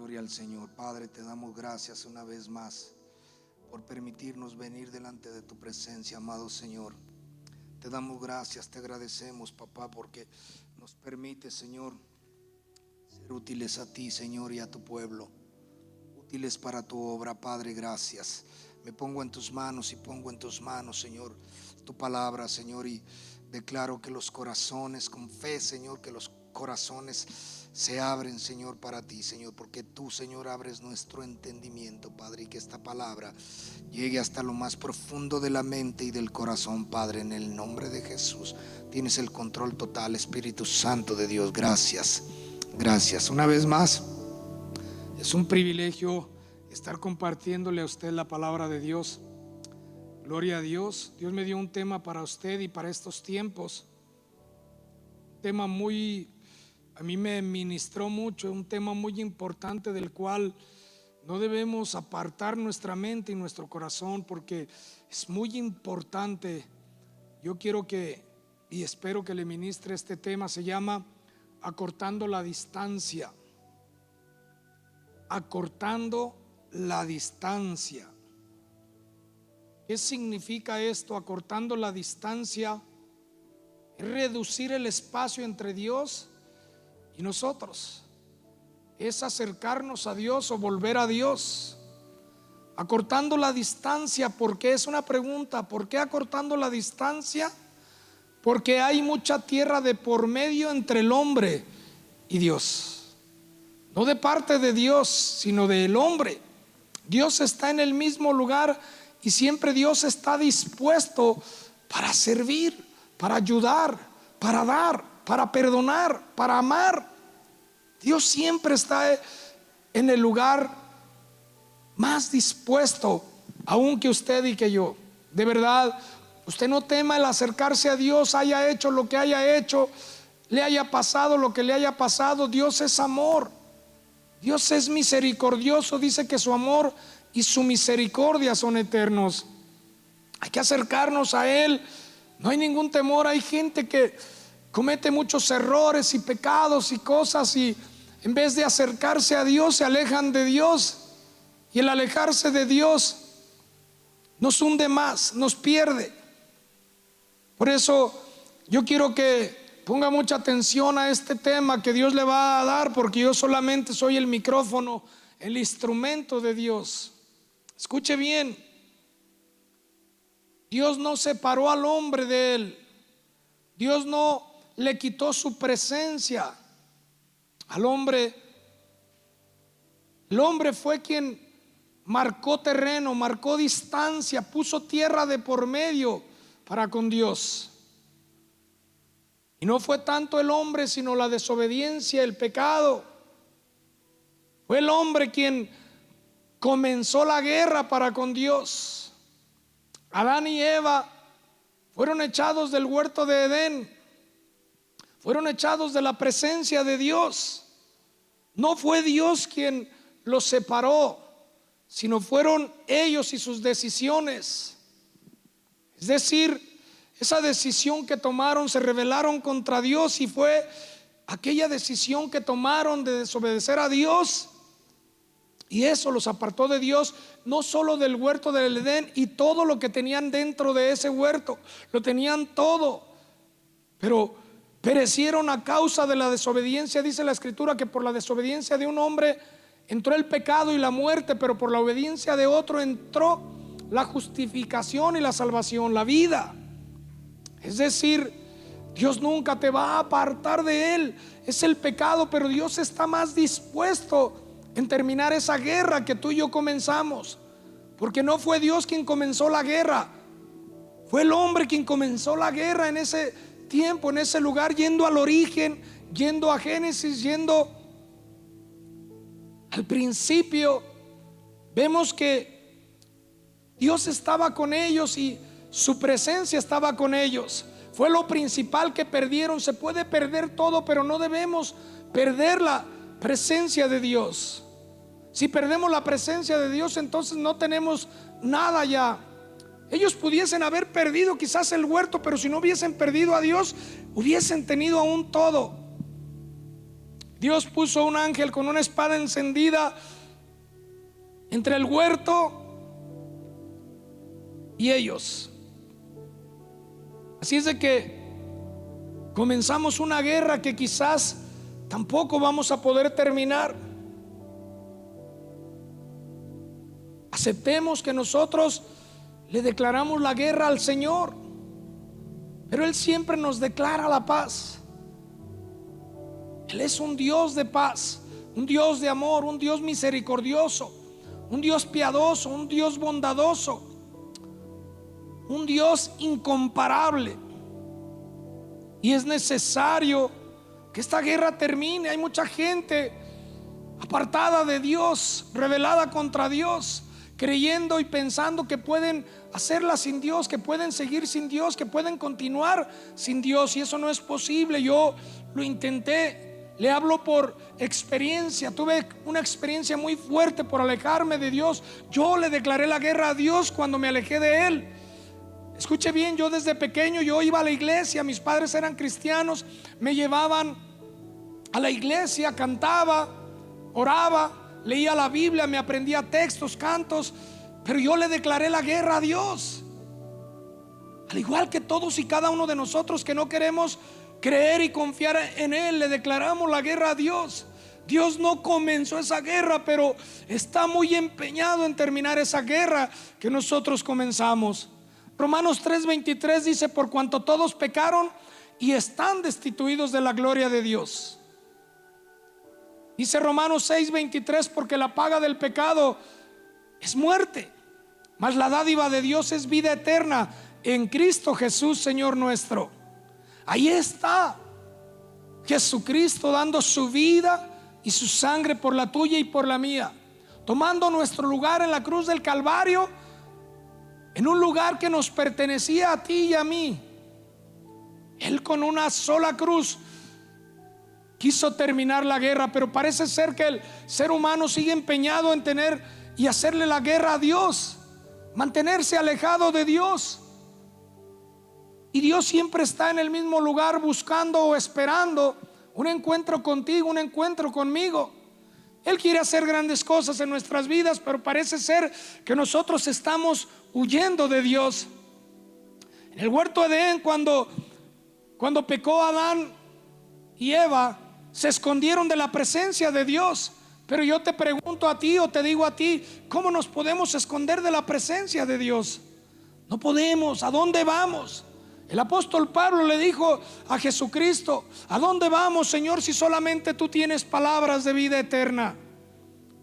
Gloria al Señor. Padre, te damos gracias una vez más por permitirnos venir delante de tu presencia, amado Señor. Te damos gracias, te agradecemos, papá, porque nos permite, Señor, ser útiles a ti, Señor, y a tu pueblo, útiles para tu obra. Padre, gracias. Me pongo en tus manos y pongo en tus manos, Señor, tu palabra, Señor, y declaro que los corazones, con fe, Señor, que los corazones se abren, Señor, para ti, Señor, porque tú, Señor, abres nuestro entendimiento, Padre, y que esta palabra llegue hasta lo más profundo de la mente y del corazón, Padre, en el nombre de Jesús. Tienes el control total, Espíritu Santo de Dios. Gracias, gracias. Una vez más, es un privilegio estar compartiéndole a usted la palabra de Dios. Gloria a Dios. Dios me dio un tema para usted y para estos tiempos. Un tema a mí me ministró mucho, un tema muy importante del cual no debemos apartar nuestra mente y nuestro corazón, porque es muy importante. Yo quiero y espero que le ministre este tema. Se llama acortando la distancia. Acortando la distancia. ¿Qué significa esto? Acortando la distancia es reducir el espacio entre Dios y nosotros. Es acercarnos a Dios o volver a Dios. Acortando la distancia, ¿por qué? Es una pregunta. ¿Por qué acortando la distancia? Porque hay mucha tierra de por medio entre el hombre y Dios. No de parte de Dios, sino del hombre. Dios está en el mismo lugar y siempre Dios está dispuesto para servir, para ayudar, para dar, para perdonar, para amar. Dios siempre está en el lugar más dispuesto, aún que usted y que yo. De verdad, usted no tema el acercarse a Dios, haya hecho lo que haya hecho, le haya pasado lo que le haya pasado. Dios es amor, Dios es misericordioso. Dice que su amor y su misericordia son eternos. Hay que acercarnos a Él. No hay ningún temor. Hay gente que comete muchos errores y pecados y cosas, y en vez de acercarse a Dios se alejan de Dios, y el alejarse de Dios nos hunde más, nos pierde. Por eso yo quiero que ponga mucha atención a este tema que Dios le va a dar, porque yo solamente soy el micrófono, el instrumento de Dios. Escuche bien. Dios no separó al hombre de Él. Dios no le quitó su presencia al hombre. El hombre fue quien marcó terreno, marcó distancia, puso tierra de por medio para con Dios. Y no fue tanto el hombre, sino la desobediencia, el pecado. Fue el hombre quien comenzó la guerra para con Dios. Adán y Eva fueron echados del huerto de Edén, fueron echados de la presencia de Dios. No fue Dios quien los separó, sino fueron ellos y sus decisiones. Es decir, esa decisión que tomaron, se rebelaron contra Dios, y fue aquella decisión que tomaron de desobedecer a Dios, y eso los apartó de Dios, no solo del huerto del Edén y todo lo que tenían dentro de ese huerto, lo tenían todo, pero perecieron a causa de la desobediencia. Dice la Escritura que por la desobediencia de un hombre entró el pecado y la muerte, pero por la obediencia de otro entró la justificación y la salvación, la vida. Es decir, Dios nunca te va a apartar de Él. Es el pecado, pero Dios está más dispuesto en terminar esa guerra que tú y yo comenzamos, porque no fue Dios quien comenzó la guerra, fue el hombre quien comenzó la guerra en ese tiempo, en ese lugar, yendo al origen, yendo a Génesis, yendo al principio. Vemos que Dios estaba con ellos y su presencia estaba con ellos. Fue lo principal que perdieron. Se puede perder todo, pero no debemos perder la presencia de Dios. Si perdemos la presencia de Dios, entonces no tenemos nada ya. Ellos pudiesen haber perdido quizás el huerto, pero si no hubiesen perdido a Dios, hubiesen tenido aún todo. Dios puso un ángel con una espada encendida entre el huerto y ellos. Así es de que comenzamos una guerra que quizás tampoco vamos a poder terminar. Aceptemos que nosotros le declaramos la guerra al Señor, pero Él siempre nos declara la paz. Él es un Dios de paz, un Dios de amor, un Dios misericordioso, un Dios piadoso, un Dios bondadoso, un Dios incomparable. Y es necesario que esta guerra termine. Hay mucha gente apartada de Dios, rebelada contra Dios, creyendo y pensando que pueden hacerla sin Dios, que pueden seguir sin Dios, que pueden continuar sin Dios, y eso no es posible. Yo lo intenté, le hablo por experiencia. Tuve una experiencia muy fuerte por alejarme de Dios. Yo le declaré la guerra a Dios cuando me alejé de Él. Escuche bien, yo desde pequeño yo iba a la iglesia, mis padres eran cristianos, me llevaban a la iglesia, cantaba, oraba, leía la Biblia, me aprendía textos, cantos, pero yo le declaré la guerra a Dios. Al igual que todos y cada uno de nosotros que no queremos creer y confiar en Él, le declaramos la guerra a Dios. Dios no comenzó esa guerra, pero está muy empeñado en terminar esa guerra que nosotros comenzamos. Romanos 3:23 dice: por cuanto todos pecaron y están destituidos de la gloria de Dios. Dice Romanos 6:23: porque la paga del pecado es muerte, mas la dádiva de Dios es vida eterna en Cristo Jesús, Señor nuestro. Ahí está Jesucristo dando su vida y su sangre por la tuya y por la mía, tomando nuestro lugar en la cruz del Calvario, en un lugar que nos pertenecía a ti y a mí. Él con una sola cruz quiso terminar la guerra, pero parece ser que el ser humano sigue empeñado en tener y hacerle la guerra a Dios, mantenerse alejado de Dios. Y Dios siempre está en el mismo lugar buscando o esperando un encuentro contigo, un encuentro conmigo. Él quiere hacer grandes cosas en nuestras vidas, pero parece ser que nosotros estamos huyendo de Dios. En el huerto de Edén, cuando pecó Adán y Eva, se escondieron de la presencia de Dios. Pero yo te pregunto a ti, o te digo a ti, ¿cómo nos podemos esconder de la presencia de Dios? No podemos. ¿A dónde vamos? El apóstol Pablo le dijo a Jesucristo: ¿a dónde vamos, Señor, si solamente tú tienes palabras de vida eterna?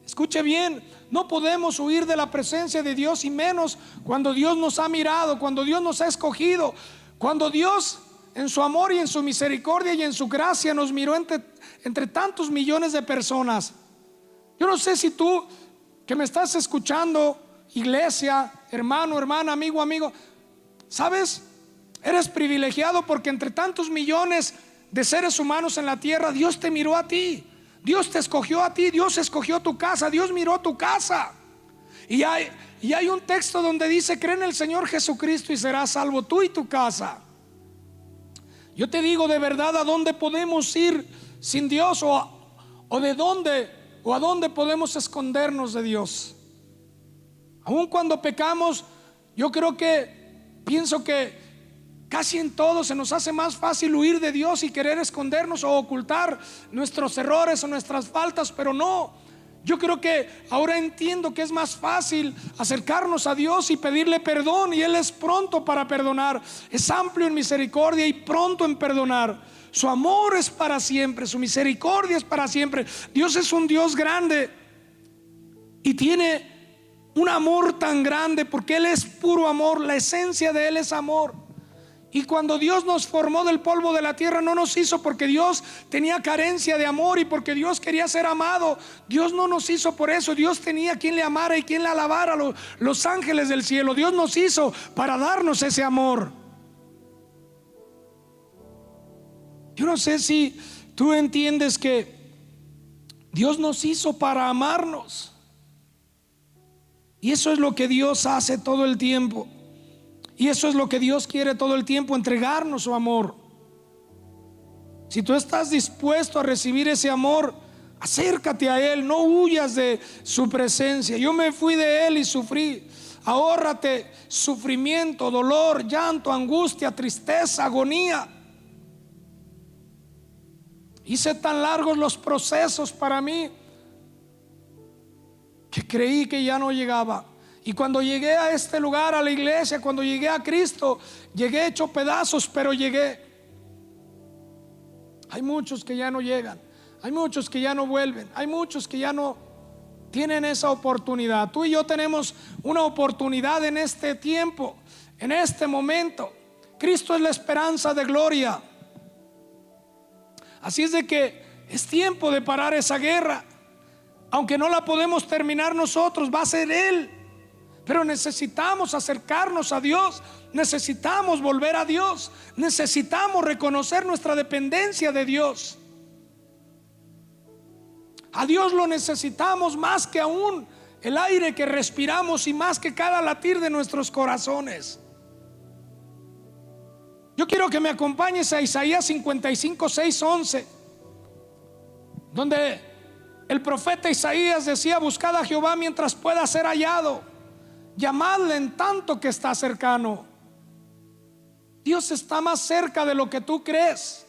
Escuche bien, no podemos huir de la presencia de Dios, y menos cuando Dios nos ha mirado, cuando Dios nos ha escogido, cuando Dios en su amor y en su misericordia y en su gracia nos miró entre tantos millones de personas. Yo no sé si tú que me estás escuchando, iglesia, hermano, hermana, amigo, ¿sabes? Eres privilegiado porque entre tantos millones de seres humanos en la tierra, Dios te miró a ti, Dios te escogió a ti, Dios escogió tu casa, Dios miró tu casa. Y hay un texto donde dice: cree en el Señor Jesucristo y serás salvo tú y tu casa. Yo te digo de verdad, ¿a dónde podemos ir sin Dios? ¿O de dónde o a dónde podemos escondernos de Dios? Aun cuando pecamos, yo pienso que casi en todo se nos hace más fácil huir de Dios y querer escondernos o ocultar nuestros errores o nuestras faltas, pero no. Yo creo que ahora entiendo que es más fácil acercarnos a Dios y pedirle perdón, y Él es pronto para perdonar, es amplio en misericordia y pronto en perdonar. Su amor es para siempre, su misericordia es para siempre. Dios es un Dios grande y tiene un amor tan grande porque Él es puro amor, la esencia de Él es amor. Y cuando Dios nos formó del polvo de la tierra, no nos hizo porque Dios tenía carencia de amor y porque Dios quería ser amado. Dios no nos hizo por eso. Dios tenía quien le amara y quien le alabara, los ángeles del cielo. Dios nos hizo para darnos ese amor. Yo no sé si tú entiendes que Dios nos hizo para amarnos. Y eso es lo que Dios hace todo el tiempo. Y eso es lo que Dios quiere todo el tiempo, entregarnos su amor. Si tú estás dispuesto a recibir ese amor, acércate a Él, no huyas de su presencia. Yo me fui de Él y sufrí. Ahórrate sufrimiento, dolor, llanto, angustia, tristeza, agonía. Hice tan largos los procesos para mí que creí que ya no llegaba. Y cuando llegué a este lugar, a la iglesia, cuando llegué a Cristo, llegué hecho pedazos, pero llegué. Hay muchos que ya no llegan, hay muchos que ya no vuelven, hay muchos que ya no tienen esa oportunidad. Tú y yo tenemos una oportunidad en este tiempo, en este momento. Cristo es la esperanza de gloria. Así es de que es tiempo de parar esa guerra. Aunque no la podemos terminar nosotros, va a ser Él. Pero necesitamos acercarnos a Dios, necesitamos volver a Dios, necesitamos reconocer nuestra dependencia de Dios. A Dios lo necesitamos más que aún el aire que respiramos y más que cada latir de nuestros corazones. Yo quiero que me acompañes a Isaías 55, 6, 11, donde el profeta Isaías decía: buscad a Jehová mientras pueda ser hallado, llamadle en tanto que está cercano. Dios está más cerca de lo que tú crees,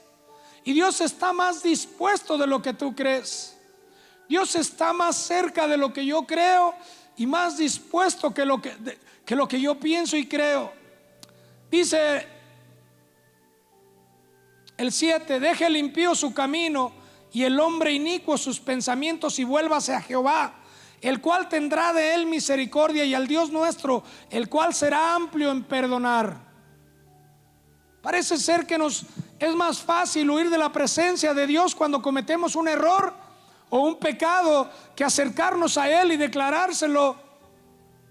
y Dios está más dispuesto de lo que tú crees. Dios está más cerca de lo que yo creo y más dispuesto que lo que yo pienso y creo. Dice el 7: deje el impío su camino y el hombre inicuo sus pensamientos, y vuélvase a Jehová, el cual tendrá de él misericordia, y al Dios nuestro, el cual será amplio en perdonar. Parece ser que nos es más fácil huir de la presencia de Dios cuando cometemos un error o un pecado que acercarnos a Él y declarárselo.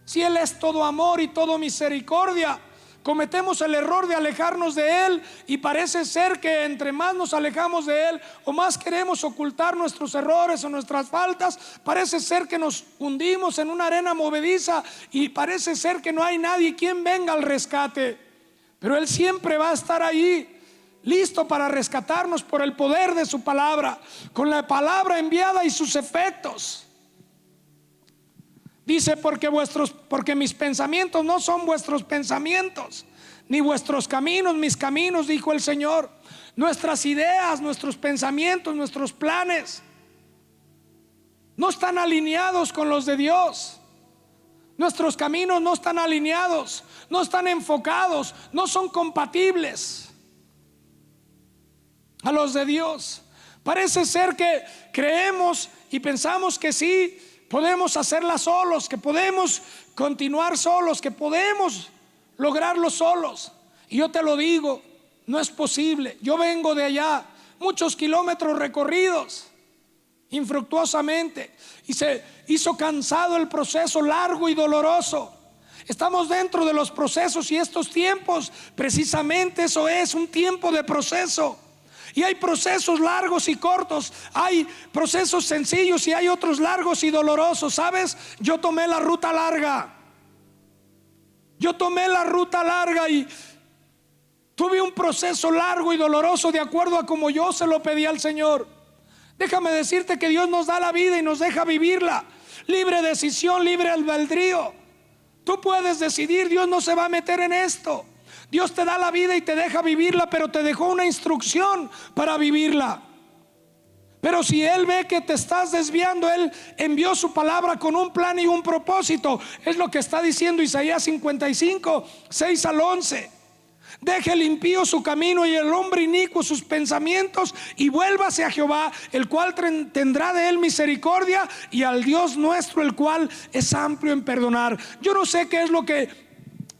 Si Él es todo amor y todo misericordia, cometemos el error de alejarnos de Él, y parece ser que entre más nos alejamos de Él o más queremos ocultar nuestros errores o nuestras faltas, parece ser que nos hundimos en una arena movediza y parece ser que no hay nadie quien venga al rescate. Pero Él siempre va a estar ahí, listo para rescatarnos por el poder de su palabra, con la palabra enviada y sus efectos. Dice: porque mis pensamientos no son vuestros pensamientos, ni vuestros caminos mis caminos, dijo el Señor. Nuestras ideas, nuestros pensamientos, nuestros planes no están alineados con los de Dios. Nuestros caminos no están alineados, no están enfocados, no son compatibles a los de Dios. Parece ser que creemos y pensamos que sí podemos hacerla solos, que podemos continuar solos, que podemos lograrlo solos. Y yo te lo digo, no es posible. Yo vengo de allá, muchos kilómetros recorridos infructuosamente, y se hizo cansado el proceso, largo y doloroso. Estamos dentro de los procesos, y estos tiempos, precisamente eso es, un tiempo de proceso. Y hay procesos largos y cortos, hay procesos sencillos y hay otros largos y dolorosos. ¿Sabes? Yo tomé la ruta larga. Y tuve un proceso largo y doloroso de acuerdo a como yo se lo pedí al Señor. Déjame decirte que Dios nos da la vida y nos deja vivirla. Libre decisión, libre albedrío. Tú puedes decidir, Dios no se va a meter en esto. Dios te da la vida y te deja vivirla, pero te dejó una instrucción para vivirla. Pero si Él ve que te estás desviando, Él envió su palabra con un plan y un propósito. Es lo que está diciendo Isaías 55, 6 al 11. Deje el impío su camino y el hombre inicuo sus pensamientos, y vuélvase a Jehová, el cual tendrá de él misericordia, y al Dios nuestro, el cual es amplio en perdonar. Yo no sé qué es lo que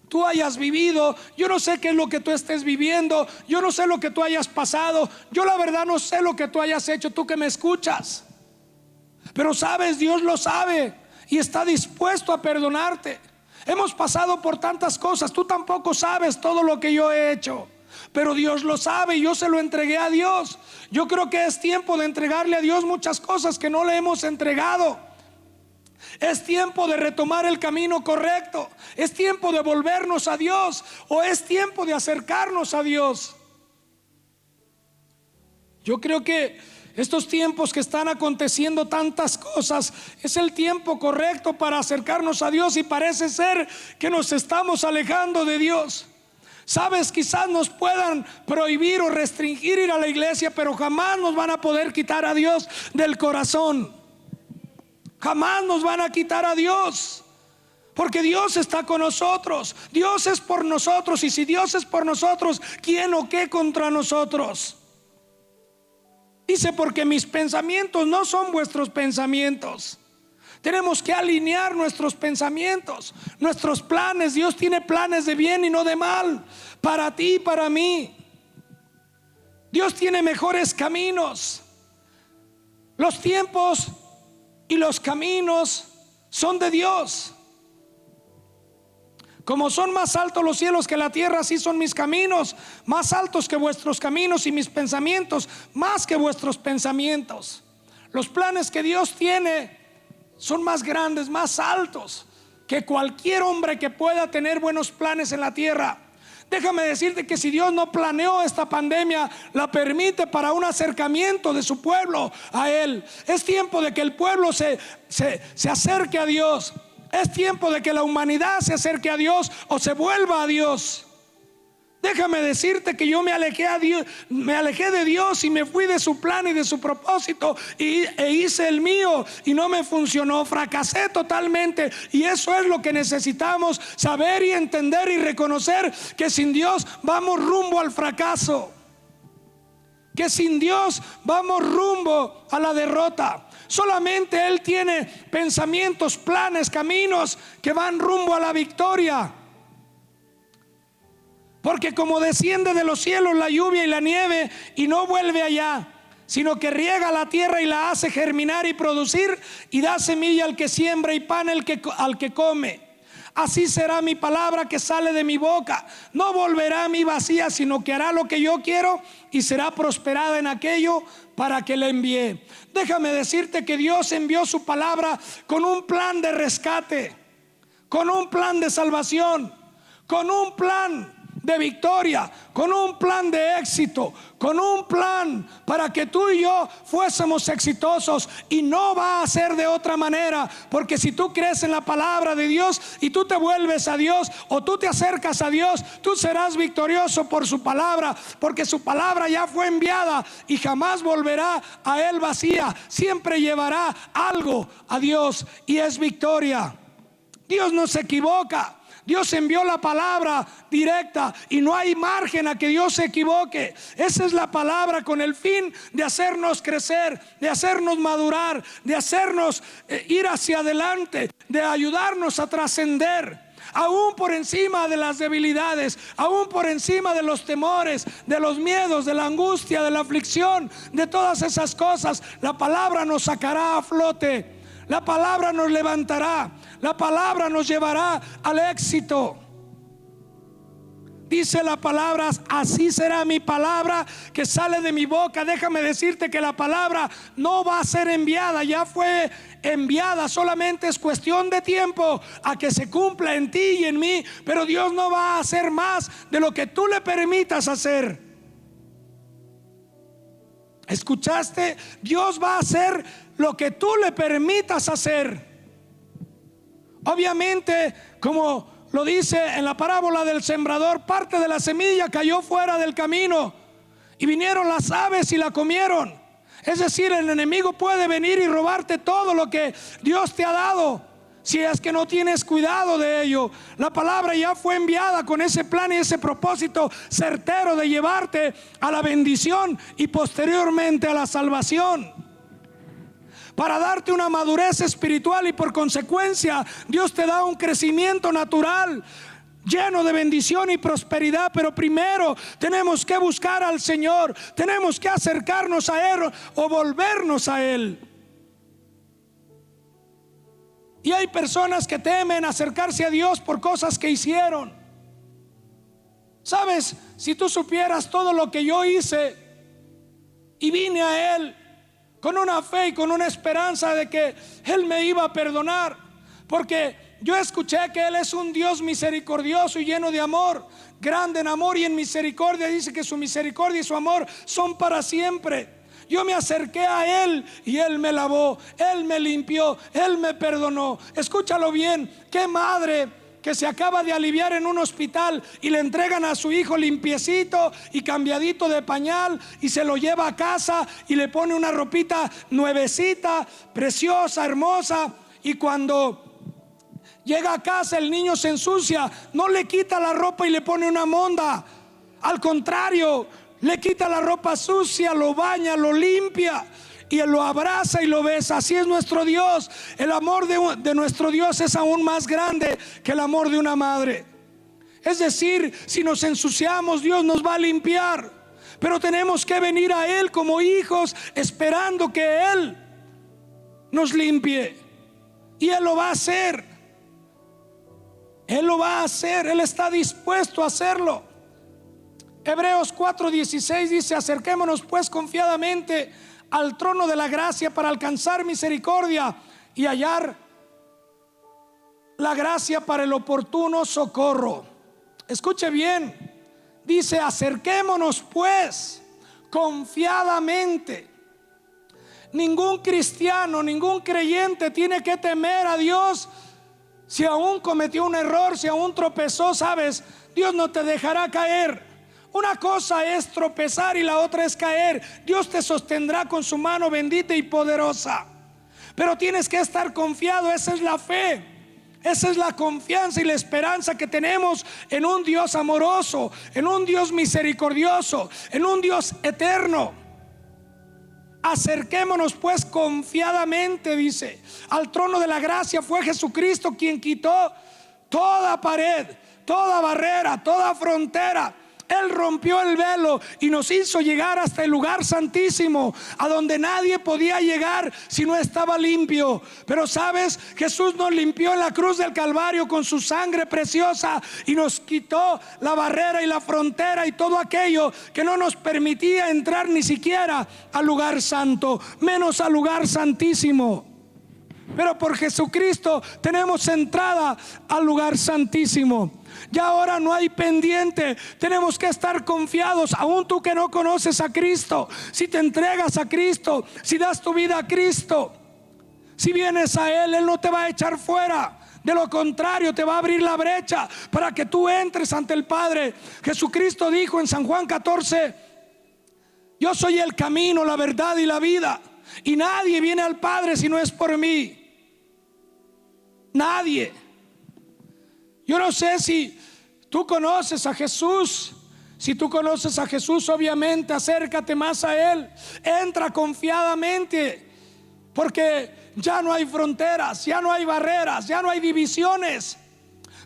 tú hayas vivido, yo no sé qué es lo que tú estés viviendo, yo no sé lo que tú hayas pasado, yo la verdad no sé lo que tú hayas hecho, tú que me escuchas. Pero sabes, Dios lo sabe y está dispuesto a perdonarte. Hemos pasado por tantas cosas, tú tampoco sabes todo lo que yo he hecho, pero Dios lo sabe y yo se lo entregué a Dios. Yo creo que es tiempo de entregarle a Dios muchas cosas que no le hemos entregado. Es tiempo de retomar el camino correcto. Es tiempo de volvernos a Dios, o es tiempo de acercarnos a Dios. Yo creo que estos tiempos que están aconteciendo tantas cosas, es el tiempo correcto para acercarnos a Dios, y parece ser que nos estamos alejando de Dios. Sabes, quizás nos puedan prohibir o restringir ir a la iglesia, pero jamás nos van a poder quitar a Dios del corazón. Jamás nos van a quitar a Dios, porque Dios está con nosotros. Dios es por nosotros, y si Dios es por nosotros, ¿quién o qué contra nosotros? Dice, porque mis pensamientos no son vuestros pensamientos. Tenemos que alinear nuestros pensamientos, nuestros planes. Dios tiene planes de bien y no de mal, para ti y para mí. Dios tiene mejores caminos. Los tiempos y los caminos son de Dios. Como son más altos los cielos que la tierra, así son mis caminos, más altos que vuestros caminos, y mis pensamientos más que vuestros pensamientos. Los planes que Dios tiene son más grandes, más altos que cualquier hombre que pueda tener buenos planes en la tierra. Déjame decirte que si Dios no planeó esta pandemia, la permite para un acercamiento de su pueblo a Él. Es tiempo de que el pueblo se acerque a Dios. Es tiempo de que la humanidad se acerque a Dios o se vuelva a Dios. Déjame decirte que yo me alejé de Dios y me fui de su plan y de su propósito, e hice el mío y no me funcionó, fracasé totalmente. Y eso es lo que necesitamos saber y entender y reconocer, que sin Dios vamos rumbo al fracaso, que sin Dios vamos rumbo a la derrota. Solamente Él tiene pensamientos, planes, caminos que van rumbo a la victoria. Porque como desciende de los cielos la lluvia y la nieve y no vuelve allá, sino que riega la tierra y la hace germinar y producir, y da semilla al que siembra y pan al que come, así será mi palabra que sale de mi boca. No volverá a mí vacía, sino que hará lo que yo quiero y será prosperada en aquello para que la envié. Déjame decirte que Dios envió su palabra con un plan de rescate, con un plan de salvación, con un plan de victoria, con un plan de éxito, con un plan para que tú y yo fuésemos exitosos. Y no va a ser de otra manera, porque si tú crees en la palabra de Dios y tú te vuelves a Dios o tú te acercas a Dios, tú serás victorioso por su palabra, porque su palabra ya fue enviada y jamás volverá a Él vacía. Siempre llevará algo a Dios y es victoria. Dios no se equivoca. Dios envió la palabra directa y no hay margen a que Dios se equivoque. Esa es la palabra con el fin de hacernos crecer, de hacernos madurar, de hacernos ir hacia adelante, de ayudarnos a trascender. Aún por encima de las debilidades, aún por encima de los temores, de los miedos, de la angustia, de la aflicción, de todas esas cosas, la palabra nos sacará a flote. La palabra nos levantará, la palabra nos llevará al éxito. Dice la palabra, así será mi palabra que sale de mi boca. Déjame decirte que la palabra no va a ser enviada, ya fue enviada, solamente es cuestión de tiempo a que se cumpla en ti y en mí. Pero Dios no va a hacer más de lo que tú le permitas hacer. ¿Escuchaste? Dios va a hacer lo que tú le permitas hacer. Obviamente, como lo dice en la parábola del sembrador, parte de la semilla cayó fuera del camino y vinieron las aves y la comieron. Es decir, el enemigo puede venir y robarte todo lo que Dios te ha dado, si es que no tienes cuidado de ello. La palabra ya fue enviada con ese plan y ese propósito certero de llevarte a la bendición y posteriormente a la salvación, para darte una madurez espiritual, y por consecuencia Dios te da un crecimiento natural lleno de bendición y prosperidad. Pero primero tenemos que buscar al Señor, tenemos que acercarnos a Él o volvernos a Él. Y hay personas que temen acercarse a Dios por cosas que hicieron. Sabes, si tú supieras todo lo que yo hice y vine a Él con una fe y con una esperanza de que Él me iba a perdonar, porque yo escuché que Él es un Dios misericordioso y lleno de amor, grande en amor y en misericordia. Dice que su misericordia y su amor son para siempre. Yo me acerqué a Él y Él me lavó, Él me limpió, Él me perdonó. Escúchalo bien, qué madre que se acaba de aliviar en un hospital y le entregan a su hijo limpiecito y cambiadito de pañal y se lo lleva a casa y le pone una ropita nuevecita, preciosa, hermosa, y cuando llega a casa el niño se ensucia, no le quita la ropa y le pone una monda, al contrario, le quita la ropa sucia, lo baña, lo limpia y lo abraza y lo besa. Así es nuestro Dios. El amor de nuestro Dios es aún más grande que el amor de una madre. Es decir, si nos ensuciamos, Dios nos va a limpiar, pero tenemos que venir a Él como hijos, esperando que Él nos limpie. Y Él lo va a hacer. Él lo va a hacer. Él está dispuesto a hacerlo. Hebreos 4:16 dice: acerquémonos pues confiadamente al trono de la gracia para alcanzar misericordia y hallar la gracia para el oportuno socorro. Escuche bien, dice: acerquémonos pues confiadamente. Ningún cristiano, ningún creyente tiene que temer a Dios. Si aún cometió un error, si aún tropezó, sabes, Dios no te dejará caer. Una cosa es tropezar y la otra es caer. Dios te sostendrá con su mano bendita y poderosa. Pero tienes que estar confiado. Esa es la fe, esa es la confianza y la esperanza que tenemos en un Dios amoroso, en un Dios misericordioso, en un Dios eterno. Acerquémonos pues confiadamente, dice, al trono de la gracia. Fue Jesucristo quien quitó toda pared, toda barrera, toda frontera. Él rompió el velo y nos hizo llegar hasta el lugar santísimo, a donde nadie podía llegar si no estaba limpio. Pero sabes, Jesús nos limpió en la cruz del Calvario con su sangre preciosa y nos quitó la barrera y la frontera y todo aquello que no nos permitía entrar ni siquiera al lugar santo, menos al lugar santísimo. Pero por Jesucristo tenemos entrada al lugar santísimo. Ya ahora no hay pendiente. Tenemos que estar confiados. Aún tú que no conoces a Cristo, si te entregas a Cristo, si das tu vida a Cristo, si vienes a Él, Él no te va a echar fuera. De lo contrario, te va a abrir la brecha para que tú entres ante el Padre. Jesucristo dijo en San Juan 14: yo soy el camino, la verdad y la vida, y nadie viene al Padre si no es por mí. Nadie. Yo no sé si tú conoces a Jesús. Si tú conoces a Jesús, obviamente acércate más a Él. Entra confiadamente, porque ya no hay fronteras, ya no hay barreras, ya no hay divisiones.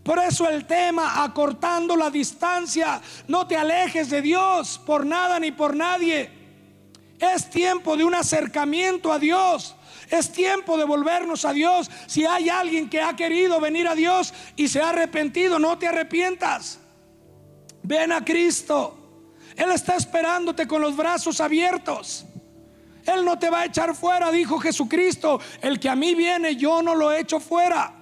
Por eso el tema: acortando la distancia. No te alejes de Dios por nada ni por nadie. Es tiempo de un acercamiento a Dios. Es tiempo de volvernos a Dios. Si hay alguien que ha querido venir a Dios y se ha arrepentido, no te arrepientas. Ven a Cristo. Él está esperándote con los brazos abiertos. Él no te va a echar fuera, dijo Jesucristo: el que a mí viene, yo no lo echo fuera.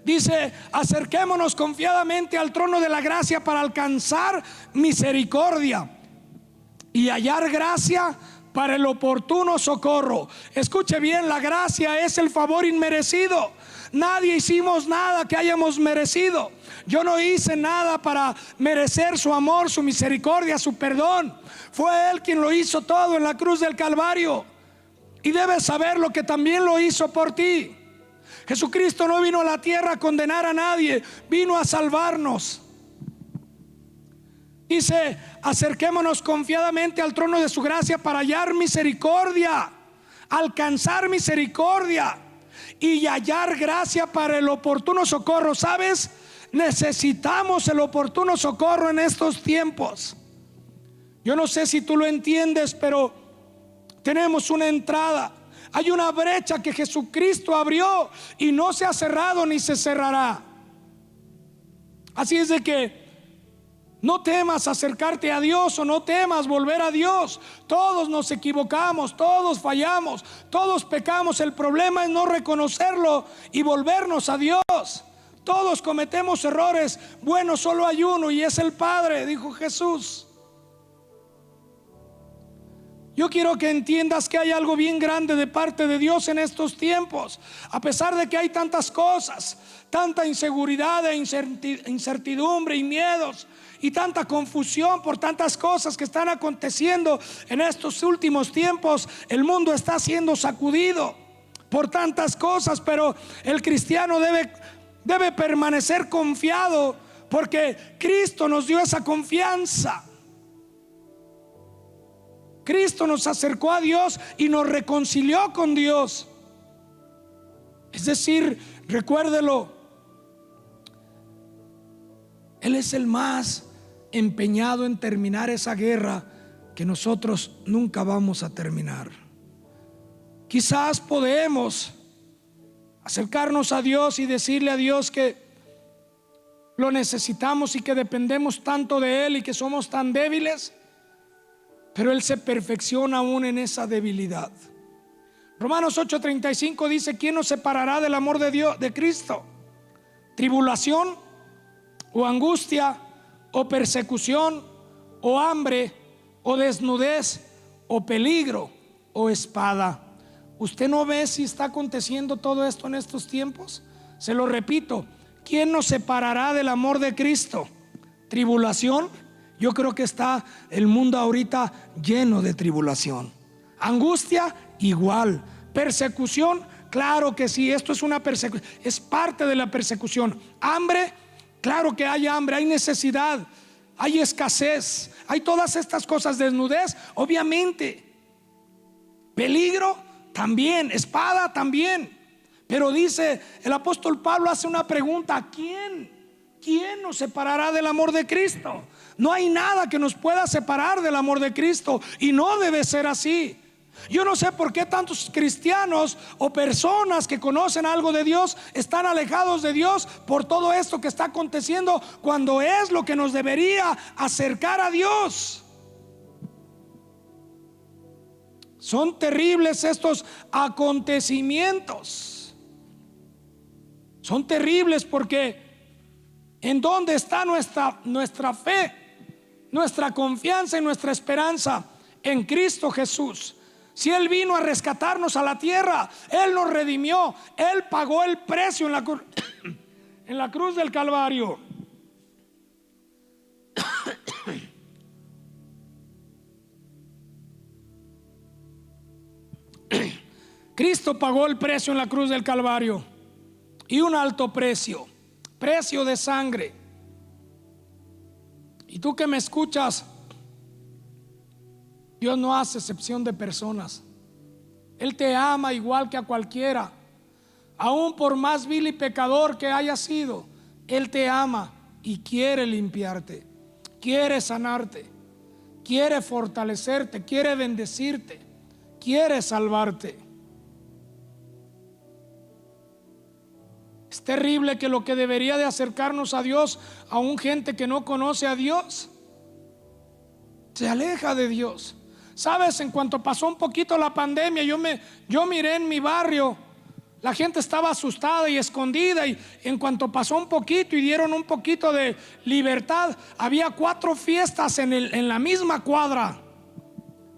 Dice: acerquémonos confiadamente al trono de la gracia para alcanzar misericordia y hallar gracia para el oportuno socorro. Escuche bien, la gracia es el favor inmerecido. Nadie hicimos nada que hayamos merecido. Yo no hice nada para merecer su amor, su misericordia, su perdón. Fue Él quien lo hizo todo en la cruz del Calvario. Y debes saber lo que también lo hizo por ti. Jesucristo no vino a la tierra a condenar a nadie, vino a salvarnos. Dice: acerquémonos confiadamente al trono de su gracia para hallar misericordia, alcanzar misericordia y hallar gracia para el oportuno socorro. ¿Sabes? Necesitamos el oportuno socorro en estos tiempos. Yo no sé si tú lo entiendes, pero tenemos una entrada. Hay una brecha que Jesucristo abrió y no se ha cerrado ni se cerrará. Así es de que no temas acercarte a Dios, o no temas volver a Dios. Todos nos equivocamos, todos fallamos, todos pecamos. El problema es no reconocerlo y volvernos a Dios. Todos cometemos errores. Bueno, solo hay uno y es el Padre, dijo Jesús. Yo quiero que entiendas que hay algo bien grande de parte de Dios en estos tiempos. A pesar de que hay tantas cosas, tanta inseguridad e incertidumbre y miedos y tanta confusión por tantas cosas que están aconteciendo en estos últimos tiempos, el mundo está siendo sacudido por tantas cosas, pero el cristiano debe permanecer confiado, porque Cristo nos dio esa confianza. Cristo nos acercó a Dios y nos reconcilió con Dios. Es decir, recuérdelo, Él es el más empeñado en terminar esa guerra que nosotros nunca vamos a terminar. Quizás podemos acercarnos a Dios y decirle a Dios que lo necesitamos y que dependemos tanto de Él y que somos tan débiles, pero Él se perfecciona aún en esa debilidad. Romanos 8:35 dice: ¿quién nos separará del amor de Dios, de Cristo? ¿Tribulación o angustia o persecución o hambre o desnudez o peligro o espada? ¿Usted no ve si está aconteciendo todo esto en estos tiempos? Se lo repito: ¿quién nos separará del amor de Cristo? ¿Tribulación? Yo creo que está el mundo ahorita lleno de tribulación. ¿Angustia? Igual. ¿Persecución? Claro que sí, esto es una persecución, es parte de la persecución. ¿Hambre? Claro que hay hambre, hay necesidad, hay escasez, hay todas estas cosas. Desnudez, obviamente. Peligro, también. Espada, también. Pero dice el apóstol Pablo, hace una pregunta: ¿quién nos separará del amor de Cristo? No hay nada que nos pueda separar del amor de Cristo, y no debe ser así. Yo no sé por qué tantos cristianos o personas que conocen algo de Dios están alejados de Dios por todo esto que está aconteciendo, cuando es lo que nos debería acercar a Dios. Son terribles estos acontecimientos. Son terribles porque ¿en dónde está nuestra fe, nuestra confianza y nuestra esperanza? En Cristo Jesús. Si Él vino a rescatarnos a la tierra, Él nos redimió, Él pagó el precio en la cruz del Calvario. Cristo pagó el precio en la cruz del Calvario, y un alto precio de sangre. Y tú que me escuchas, Dios no hace excepción de personas. Él te ama igual que a cualquiera, aún por más vil y pecador que haya sido. Él te ama y quiere limpiarte, quiere sanarte, quiere fortalecerte, quiere bendecirte, quiere salvarte. Es terrible que lo que debería de acercarnos a Dios, aún gente que no conoce a Dios, se aleja de Dios. Sabes, en cuanto pasó un poquito la pandemia, yo miré en mi barrio, la gente estaba asustada y escondida, y en cuanto pasó un poquito y dieron un poquito de libertad, había 4 fiestas en la misma cuadra,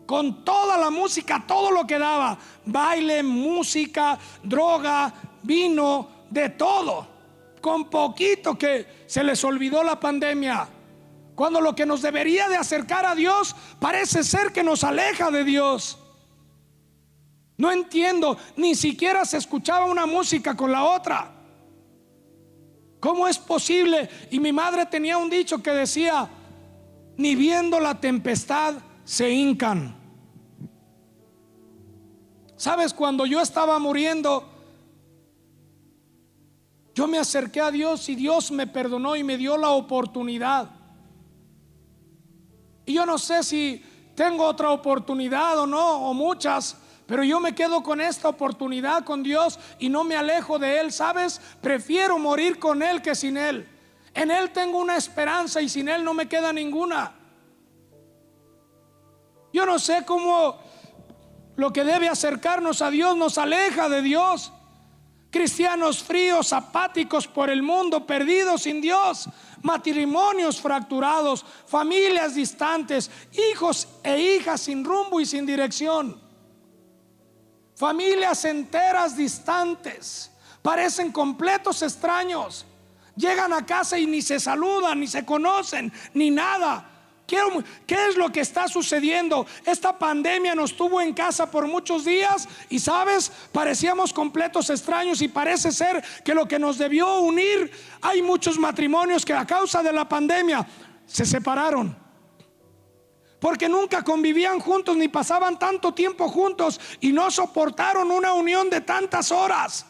con toda la música, todo lo que daba: baile, música, droga, vino, de todo, con poquito que se les olvidó la pandemia. Cuando lo que nos debería de acercar a Dios parece ser que nos aleja de Dios. No entiendo, ni siquiera se escuchaba una música con la otra. ¿Cómo es posible? Y mi madre tenía un dicho que decía: ni viendo la tempestad se hincan. ¿Sabes? Cuando yo estaba muriendo, yo me acerqué a Dios y Dios me perdonó y me dio la oportunidad. Y yo no sé si tengo otra oportunidad o no, o muchas, pero yo me quedo con esta oportunidad con Dios y no me alejo de Él. ¿Sabes? Prefiero morir con Él que sin Él. En Él tengo una esperanza y sin Él no me queda ninguna. Yo no sé cómo lo que debe acercarnos a Dios nos aleja de Dios, cristianos fríos, apáticos por el mundo, perdidos sin Dios, matrimonios fracturados, familias distantes, hijos e hijas sin rumbo y sin dirección, familias enteras distantes, parecen completos extraños, llegan a casa y ni se saludan, ni se conocen, ni nada. ¿Qué es lo que está sucediendo? Esta pandemia nos tuvo en casa por muchos días y, ¿sabes? Parecíamos completos extraños y parece ser que lo que nos debió unir, hay muchos matrimonios que a causa de la pandemia se separaron, porque nunca convivían juntos ni pasaban tanto tiempo juntos y no soportaron una unión de tantas horas.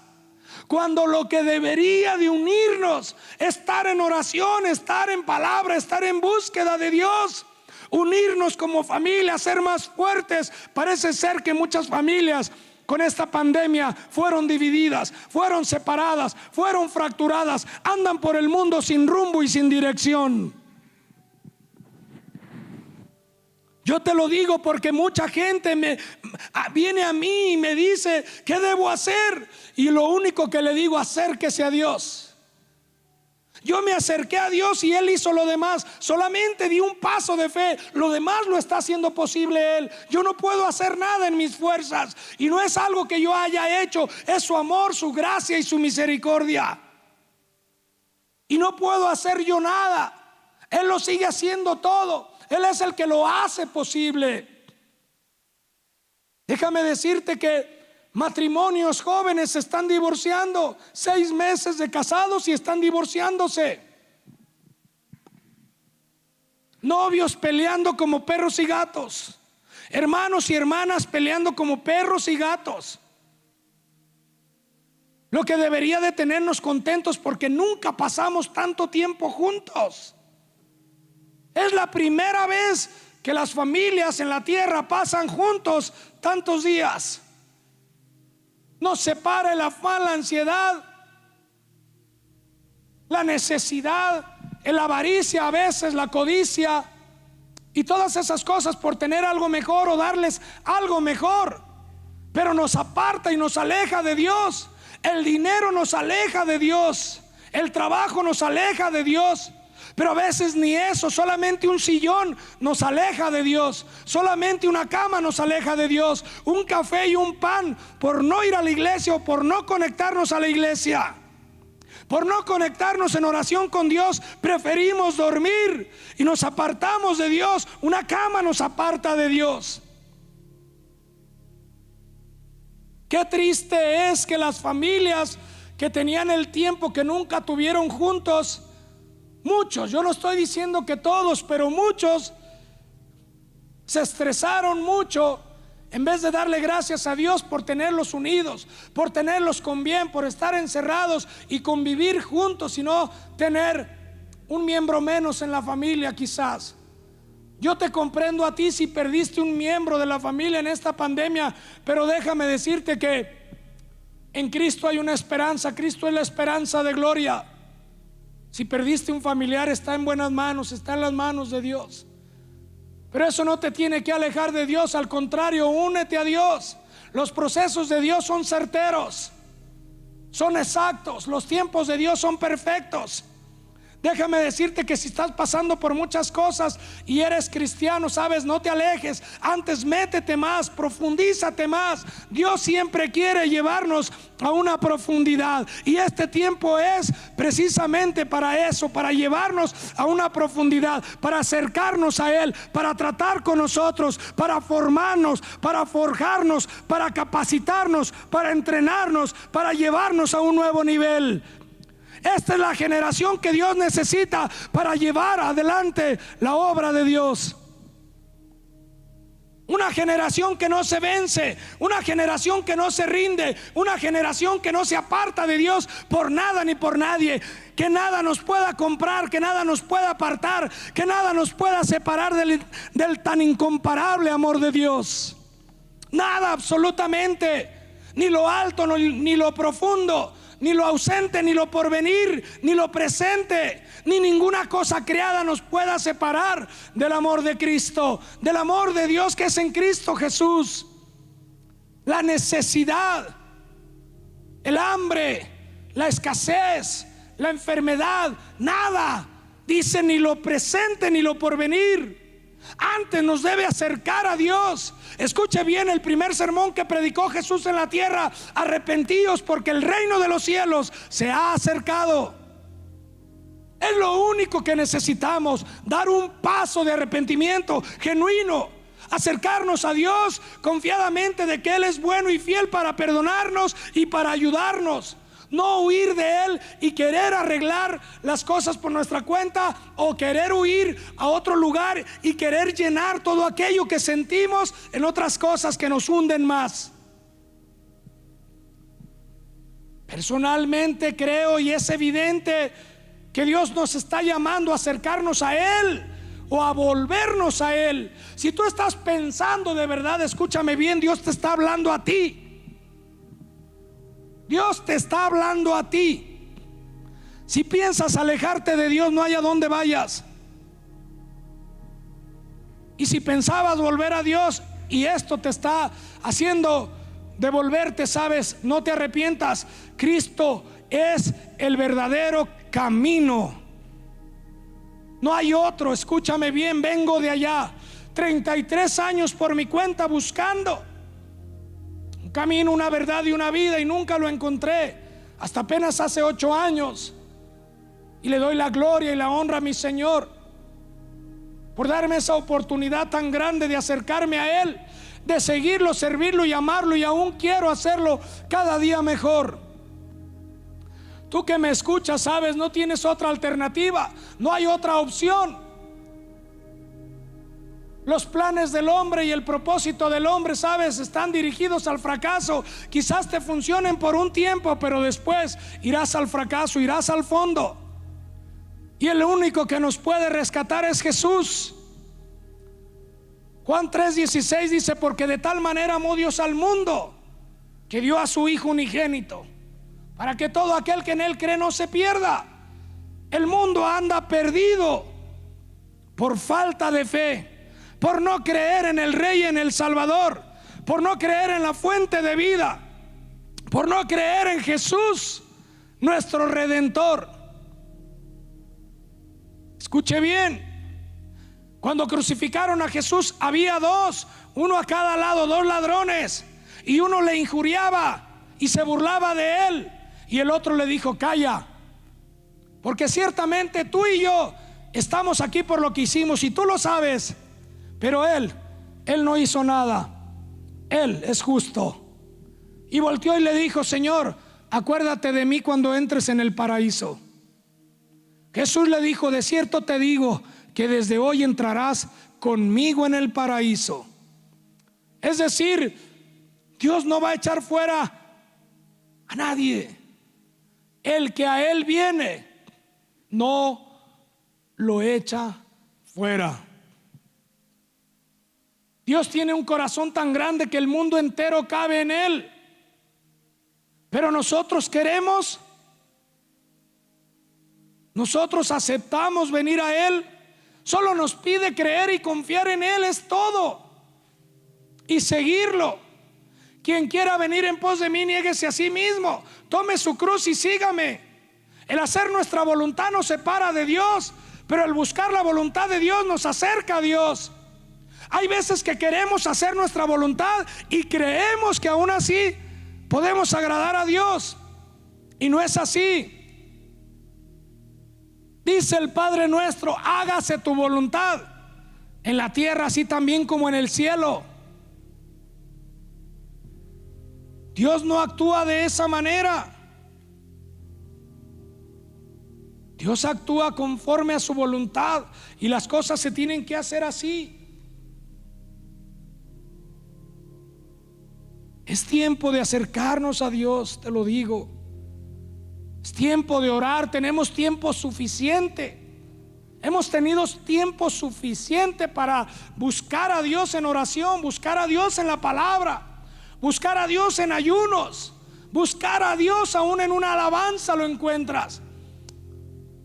Cuando lo que debería de unirnos, estar en oración, estar en palabra, estar en búsqueda de Dios, unirnos como familia, ser más fuertes. Parece ser que muchas familias con esta pandemia fueron divididas, fueron separadas, fueron fracturadas, andan por el mundo sin rumbo y sin dirección. Yo te lo digo porque mucha gente viene a mí y me dice: ¿qué debo hacer? Y lo único que le digo: acérquese a Dios. Yo me acerqué a Dios y Él hizo lo demás. Solamente di un paso de fe. Lo demás lo está haciendo posible Él. Yo no puedo hacer nada en mis fuerzas. Y no es algo que yo haya hecho. Es su amor, su gracia y su misericordia. Y no puedo hacer yo nada. Él lo sigue haciendo todo. Él es el que lo hace posible. Déjame decirte que matrimonios jóvenes se están divorciando, 6 meses de casados y están divorciándose. Novios peleando como perros y gatos, hermanos y hermanas peleando como perros y gatos. Lo que debería de tenernos contentos porque nunca pasamos tanto tiempo juntos. Es la primera vez que las familias en la tierra pasan juntos tantos días. Nos separa el afán, la ansiedad, la necesidad, la avaricia, a veces la codicia y todas esas cosas por tener algo mejor o darles algo mejor. Pero nos aparta y nos aleja de Dios. El dinero nos aleja de Dios. El trabajo nos aleja de Dios. Pero a veces ni eso, solamente un sillón nos aleja de Dios, solamente una cama nos aleja de Dios, un café y un pan por no ir a la iglesia o por no conectarnos a la iglesia, por no conectarnos en oración con Dios, preferimos dormir y nos apartamos de Dios. Una cama nos aparta de Dios. Qué triste es que las familias que tenían el tiempo que nunca tuvieron juntos, muchos, yo no estoy diciendo que todos, pero muchos se estresaron mucho en vez de darle gracias a Dios por tenerlos unidos, por tenerlos con bien, por estar encerrados y convivir juntos, y no tener un miembro menos en la familia quizás. Yo te comprendo a ti si perdiste un miembro de la familia en esta pandemia, pero déjame decirte que en Cristo hay una esperanza. Cristo es la esperanza de gloria. Si perdiste un familiar, está en buenas manos, está en las manos de Dios. Pero eso no te tiene que alejar de Dios, al contrario, únete a Dios. Los procesos de Dios son certeros, son exactos, los tiempos de Dios son perfectos. Déjame decirte que si estás pasando por muchas cosas y eres cristiano, sabes, no te alejes, antes métete más, profundízate más. Dios siempre quiere llevarnos a una profundidad, y este tiempo es precisamente para eso, para llevarnos a una profundidad, para acercarnos a Él, para tratar con nosotros, para formarnos, para forjarnos, para capacitarnos, para entrenarnos, para llevarnos a un nuevo nivel. Esta es la generación que Dios necesita para llevar adelante la obra de Dios. Una generación que no se vence, una generación que no se rinde, una generación que no se aparta de Dios por nada ni por nadie. Que nada nos pueda comprar, que nada nos pueda apartar, que nada nos pueda separar del tan incomparable amor de Dios. Nada, absolutamente. Ni lo alto, ni lo profundo, ni lo ausente, ni lo porvenir, ni lo presente, ni ninguna cosa creada nos pueda separar del amor de Cristo, del amor de Dios que es en Cristo Jesús. La necesidad el hambre, la escasez, la enfermedad, nada. Dice ni lo presente ni lo porvenir. Antes nos debe acercar a Dios. Escuche bien el primer sermón que predicó Jesús en la tierra: arrepentíos porque el reino de los cielos se ha acercado. Es lo único que necesitamos, dar un paso de arrepentimiento genuino, acercarnos a Dios confiadamente de que Él es bueno y fiel para perdonarnos y para ayudarnos. No huir de Él y querer arreglar las cosas por nuestra cuenta, o querer huir a otro lugar y querer llenar todo aquello que sentimos en otras cosas que nos hunden más. Personalmente creo, y es evidente, que Dios nos está llamando a acercarnos a Él o a volvernos a Él. Si tú estás pensando de verdad, escúchame bien, Dios te está hablando a ti. Dios te está hablando a ti. Si piensas alejarte de Dios, no hay a dónde vayas. Y si pensabas volver a Dios y esto te está haciendo devolverte, sabes, no te arrepientas. Cristo es el verdadero camino. No hay otro. Escúchame bien, vengo de allá 33 años por mi cuenta buscando un camino, una verdad y una vida, y nunca lo encontré hasta apenas hace 8 años. Y le doy la gloria y la honra a mi Señor por darme esa oportunidad tan grande de acercarme a Él, de seguirlo, servirlo y amarlo, y aún quiero hacerlo cada día mejor. Tú que me escuchas, sabes, no tienes otra alternativa, no hay otra opción. Los planes del hombre y el propósito del hombre, sabes, están dirigidos al fracaso. Quizás te funcionen por un tiempo, pero después irás al fracaso, irás al fondo. Y el único que nos puede rescatar es Jesús. Juan 3:16 dice: porque de tal manera amó Dios al mundo, que dio a su Hijo unigénito, para que todo aquel que en Él cree no se pierda. El mundo anda perdido por falta de fe, por no creer en el Rey y en el Salvador, por no creer en la fuente de vida, por no creer en Jesús, nuestro Redentor. Escuche bien. Cuando crucificaron a Jesús había dos, uno a cada lado, dos ladrones, y uno le injuriaba y se burlaba de él, y el otro le dijo: calla, porque ciertamente tú y yo estamos aquí por lo que hicimos, y tú lo sabes. Pero él no hizo nada. Él es justo. Y volteó y le dijo: Señor, acuérdate de mí cuando entres en el paraíso. Jesús le dijo: de cierto te digo que desde hoy entrarás conmigo en el paraíso. Es decir, Dios no va a echar fuera a nadie. El que a Él viene no lo echa fuera. Dios tiene un corazón tan grande que el mundo entero cabe en Él. Pero nosotros queremos, nosotros aceptamos venir a Él. Solo nos pide creer y confiar en Él, es todo. Y seguirlo. Quien quiera venir en pos de mí, niéguese a sí mismo, tome su cruz y sígame. El hacer nuestra voluntad nos separa de Dios, pero el buscar la voluntad de Dios nos acerca a Dios. Hay veces que queremos hacer nuestra voluntad y creemos que aún así podemos agradar a Dios, y no es así. Dice el Padre nuestro: hágase tu voluntad en la tierra así también como en el cielo. Dios no actúa de esa manera. Dios actúa conforme a su voluntad, y las cosas se tienen que hacer así. Es tiempo de acercarnos a Dios, te lo digo. Es tiempo de orar. Tenemos tiempo suficiente. Hemos tenido tiempo suficiente para buscar a Dios en oración, buscar a Dios en la palabra, buscar a Dios en ayunos, buscar a Dios aún en una alabanza lo encuentras.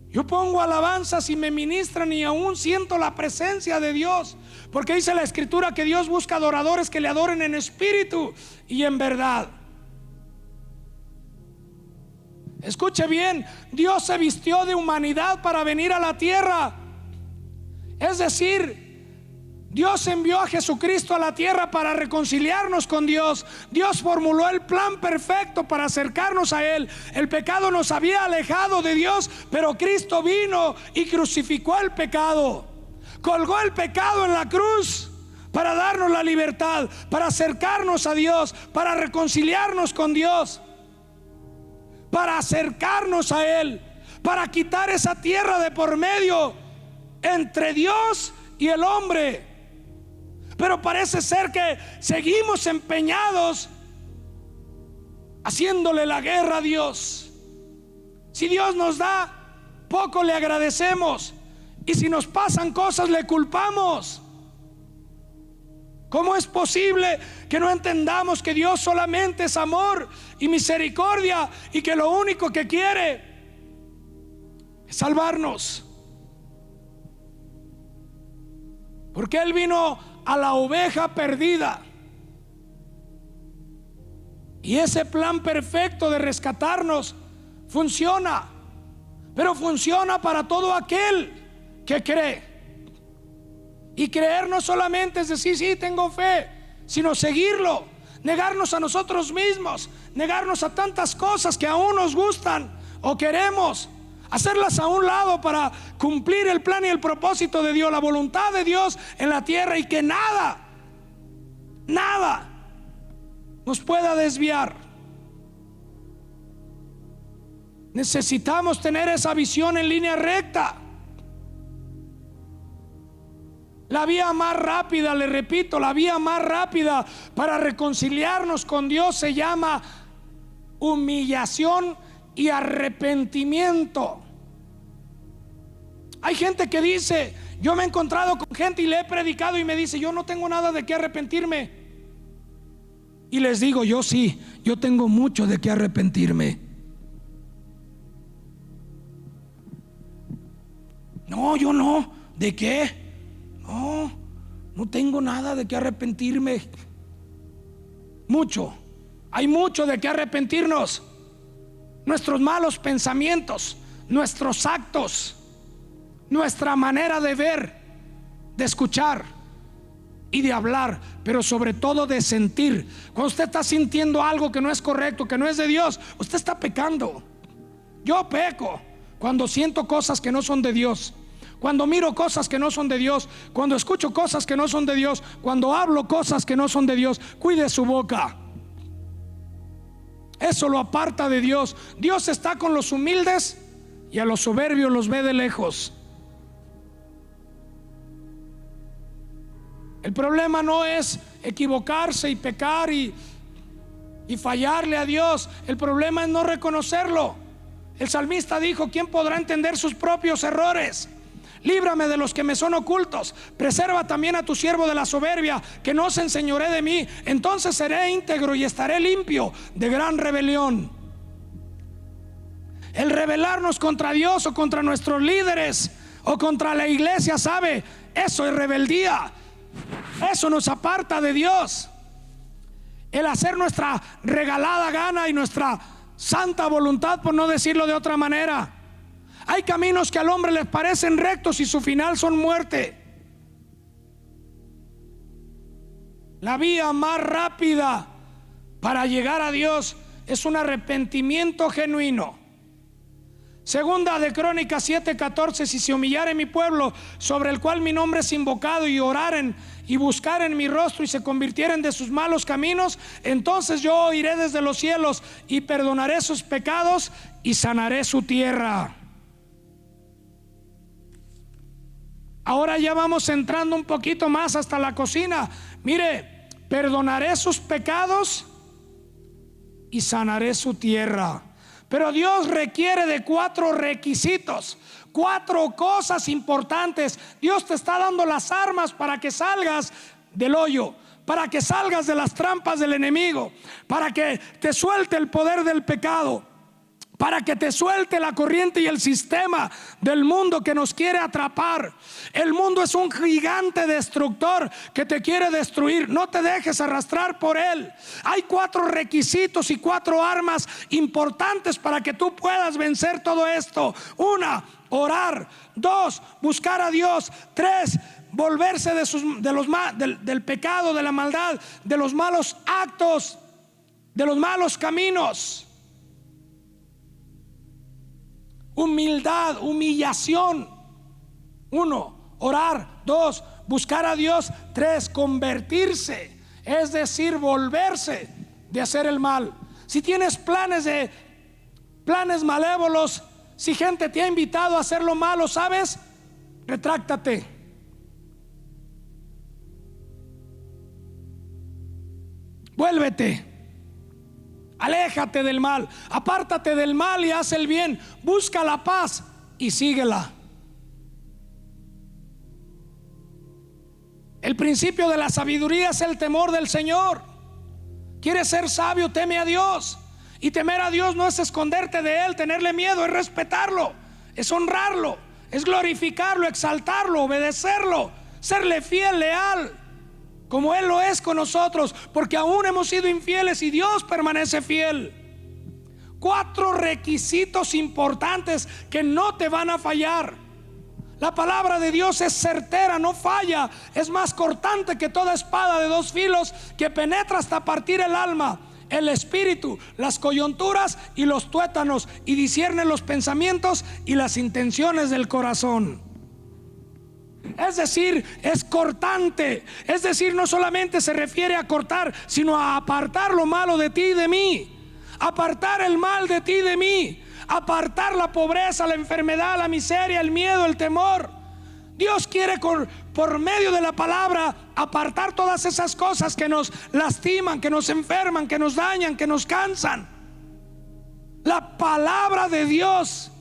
Yo pongo alabanzas y me ministran y aún siento la presencia de Dios, porque dice la Escritura que Dios busca adoradores que le adoren en espíritu y en verdad. Escuche bien, Dios se vistió de humanidad para venir a la tierra. Es decir, Dios envió a Jesucristo a la tierra para reconciliarnos con Dios. Dios formuló el plan perfecto para acercarnos a Él. El pecado nos había alejado de Dios, pero Cristo vino y crucificó el pecado. Colgó el pecado en la cruz para darnos la libertad, para acercarnos a Dios, para reconciliarnos con Dios, para acercarnos a Él, para quitar esa tierra de por medio entre Dios y el hombre. Pero parece ser que seguimos empeñados haciéndole la guerra a Dios. Si Dios nos da, poco le agradecemos, y si nos pasan cosas le culpamos. ¿Cómo es posible que no entendamos que Dios solamente es amor y misericordia, y que lo único que quiere es salvarnos? Porque Él vino a la oveja perdida, y ese plan perfecto de rescatarnos funciona, pero funciona para todo aquel que cree. Y creer no solamente es decir, sí, tengo fe, sino seguirlo, negarnos a nosotros mismos, negarnos a tantas cosas que aún nos gustan o queremos, hacerlas a un lado para cumplir el plan y el propósito de Dios, la voluntad de Dios en la tierra, y que nada nos pueda desviar. Necesitamos tener esa visión en línea recta. La vía más rápida, le repito, la vía más rápida para reconciliarnos con Dios se llama humillación y arrepentimiento. Hay gente que dice, yo me he encontrado con gente y le he predicado y me dice, yo no tengo nada de qué arrepentirme. Y les digo, yo sí, yo tengo mucho de qué arrepentirme. No, yo no. ¿De qué? No tengo nada de qué arrepentirme. Hay mucho de qué arrepentirnos. Nuestros malos pensamientos, nuestros actos, nuestra manera de ver, de escuchar y de hablar, pero sobre todo de sentir. Cuando usted está sintiendo algo que no es correcto, que no es de Dios, usted está pecando. Yo peco cuando siento cosas que no son de Dios, cuando miro cosas que no son de Dios, cuando escucho cosas que no son de Dios, cuando hablo cosas que no son de Dios. Cuide su boca. Eso lo aparta de Dios. Dios está con los humildes y a los soberbios los ve de lejos. El problema no es equivocarse y pecar y fallarle a Dios. El problema es no reconocerlo. El salmista dijo, ¿quién podrá entender sus propios errores? Líbrame de los que me son ocultos. Preserva también a tu siervo de la soberbia, que no se enseñoree de mí. Entonces seré íntegro y estaré limpio de gran rebelión. El rebelarnos contra Dios o contra nuestros líderes o contra la iglesia, ¿sabe? Eso es rebeldía. Eso nos aparta de Dios. El hacer nuestra regalada gana y nuestra santa voluntad, por no decirlo de otra manera. Hay caminos que al hombre les parecen rectos y su final son muerte. La vía más rápida para llegar a Dios es un arrepentimiento genuino. Segunda de Crónicas 7:14: si se humillare mi pueblo, sobre el cual mi nombre es invocado, y oraren y buscaren mi rostro y se convirtieren de sus malos caminos, entonces yo oiré desde los cielos y perdonaré sus pecados y sanaré su tierra. Ahora ya vamos entrando un poquito más hasta la cocina. Mire, perdonaré sus pecados y sanaré su tierra. Pero Dios requiere de 4 requisitos, 4 cosas importantes. Dios te está dando las armas para que salgas del hoyo, para que salgas de las trampas del enemigo, para que te suelte el poder del pecado, para que te suelte la corriente y el sistema del mundo que nos quiere atrapar. El mundo es un gigante destructor que te quiere destruir. No te dejes arrastrar por él. Hay 4 requisitos y 4 armas importantes para que tú puedas vencer todo esto. 1, orar. 2, buscar a Dios. 3, volverse del pecado, de la maldad, de los malos actos, de los malos caminos. Humildad, humillación. 1, orar. 2, buscar a Dios. 3, convertirse, es decir, volverse de hacer el mal. Si tienes planes malévolos, si gente te ha invitado a hacer lo malo, ¿sabes? Retráctate. Vuélvete. Aléjate del mal, apártate del mal y haz el bien. Busca la paz y síguela. El principio de la sabiduría es el temor del Señor. ¿Quieres ser sabio? Teme a Dios. Y temer a Dios no es esconderte de Él, tenerle miedo, es respetarlo, es honrarlo, es glorificarlo, exaltarlo, obedecerlo, serle fiel, leal, como Él lo es con nosotros, porque aún hemos sido infieles y Dios permanece fiel. 4 requisitos importantes que no te van a fallar. La palabra de Dios es certera, no falla, es más cortante que toda espada de 2 filos, que penetra hasta partir el alma, el espíritu, las coyunturas y los tuétanos, y discierne los pensamientos y las intenciones del corazón. Es decir, es cortante. Es decir, no solamente se refiere a cortar, sino a apartar lo malo de ti y de mí. Apartar el mal de ti y de mí. Apartar la pobreza, la enfermedad, la miseria, el miedo, el temor. Dios quiere por medio de la palabra apartar todas esas cosas que nos lastiman, que nos enferman, que nos dañan, que nos cansan. La palabra de Dios.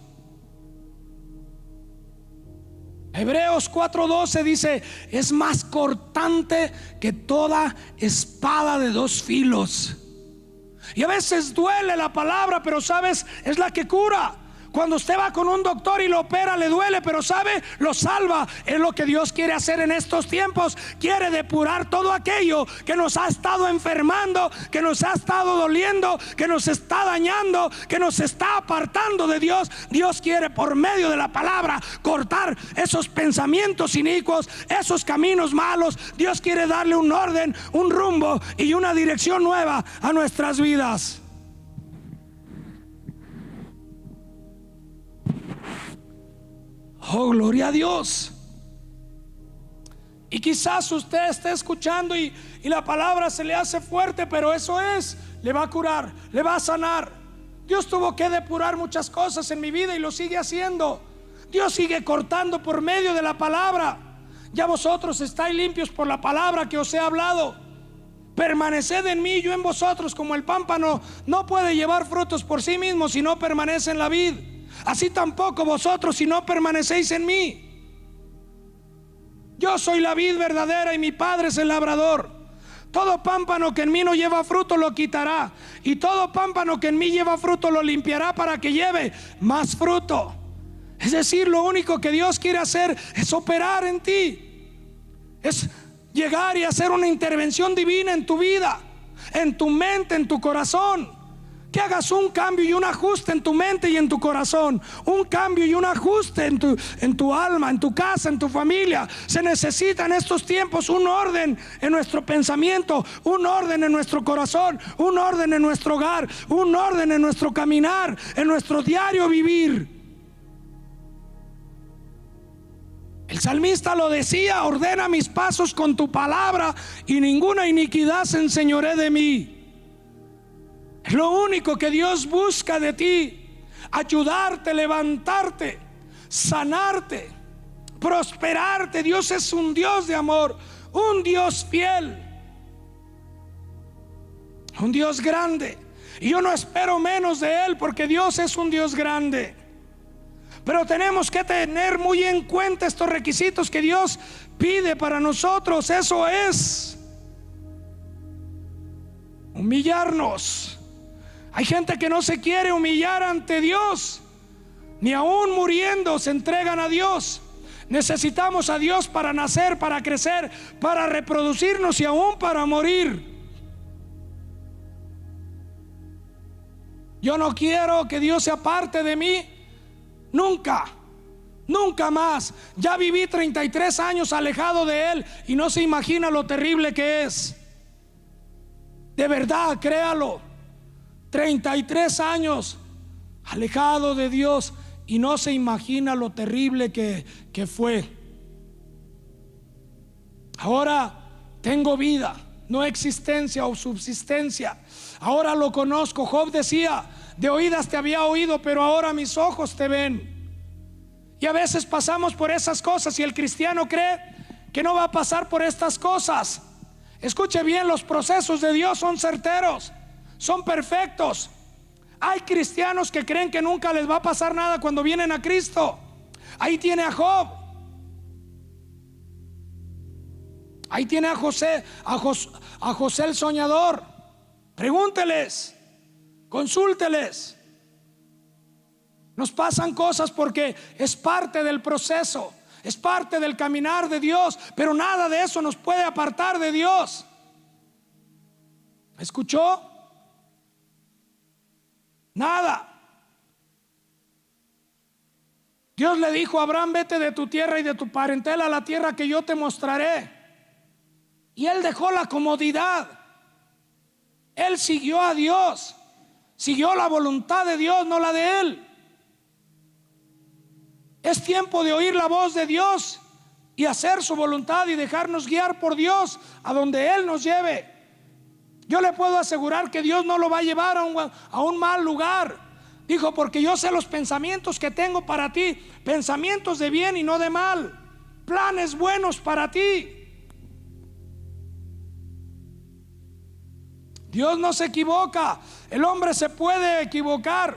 Hebreos 4:12 dice: es más cortante que toda espada de 2 filos. Y a veces duele la palabra, pero sabes, es la que cura. Cuando usted va con un doctor y lo opera, le duele, pero sabe, lo salva. Es lo que Dios quiere hacer en estos tiempos. Quiere depurar todo aquello que nos ha estado enfermando, que nos ha estado doliendo, que nos está dañando, que nos está apartando de Dios. Dios quiere por medio de la palabra cortar esos pensamientos inicuos, esos caminos malos. Dios quiere darle un orden, un rumbo y una dirección nueva a nuestras vidas. Oh, gloria a Dios. Y quizás usted esté escuchando y la palabra se le hace fuerte, pero eso es, le va a curar, le va a sanar. Dios tuvo que depurar muchas cosas en mi vida y lo sigue haciendo. Dios sigue cortando por medio de la palabra. Ya vosotros estáis limpios por la palabra que os he hablado. Permaneced en mí, yo en vosotros, como el pámpano no puede llevar frutos por sí mismo si no permanece en la vid. Así tampoco vosotros si no permanecéis en mí. Yo soy la vid verdadera y mi Padre es el labrador. Todo pámpano que en mí no lleva fruto lo quitará, y todo pámpano que en mí lleva fruto lo limpiará para que lleve más fruto. Es decir, lo único que Dios quiere hacer es operar en ti, es llegar y hacer una intervención divina en tu vida, en tu mente, en tu corazón. Que hagas un cambio y un ajuste en tu mente y en tu corazón. Un cambio y un ajuste en tu alma, en tu casa, en tu familia. Se necesita en estos tiempos un orden en nuestro pensamiento, un orden en nuestro corazón, un orden en nuestro hogar, un orden en nuestro caminar, en nuestro diario vivir. El salmista lo decía: ordena mis pasos con tu palabra y ninguna iniquidad se enseñoree de mí. Es lo único que Dios busca de ti: ayudarte, levantarte, sanarte, prosperarte. Dios es un Dios de amor, un Dios fiel, un Dios grande. Y yo no espero menos de Él, porque Dios es un Dios grande. Pero tenemos que tener muy en cuenta estos requisitos que Dios pide para nosotros. Eso es humillarnos, Hay gente que no se quiere humillar ante Dios, ni aún muriendo se entregan a Dios. Necesitamos a Dios para nacer, para crecer, para reproducirnos y aún para morir. Yo no quiero que Dios se aparte de mí nunca, nunca más. Ya viví 33 años alejado de Él y no se imagina lo terrible que es. De verdad, créalo. 33 años alejado de Dios y no se imagina lo terrible que fue. Ahora tengo vida, no existencia o subsistencia. Ahora lo conozco. Job decía: de oídas te había oído, pero ahora mis ojos te ven. Y a veces pasamos por esas cosas y el cristiano cree que no va a pasar por estas cosas. Escuche bien, los procesos de Dios son certeros, son perfectos. Hay cristianos que creen que nunca les va a pasar nada cuando vienen a Cristo. Ahí tiene a Job. Ahí tiene a José el soñador. Pregúnteles, consúlteles. Nos pasan cosas porque es parte del proceso, es parte del caminar de Dios, pero nada de eso nos puede apartar de Dios. ¿Escuchó? Nada. Dios le dijo a Abraham: vete de tu tierra y de tu parentela a la tierra que yo te mostraré. Y él dejó la comodidad. Él siguió a Dios, siguió la voluntad de Dios, no la de él. Es tiempo de oír la voz de Dios y hacer su voluntad y dejarnos guiar por Dios a donde Él nos lleve. Yo le puedo asegurar que Dios no lo va a llevar a un mal lugar. Dijo: porque yo sé los pensamientos que tengo para ti, pensamientos de bien y no de mal, planes buenos para ti. Dios no se equivoca. El hombre se puede equivocar,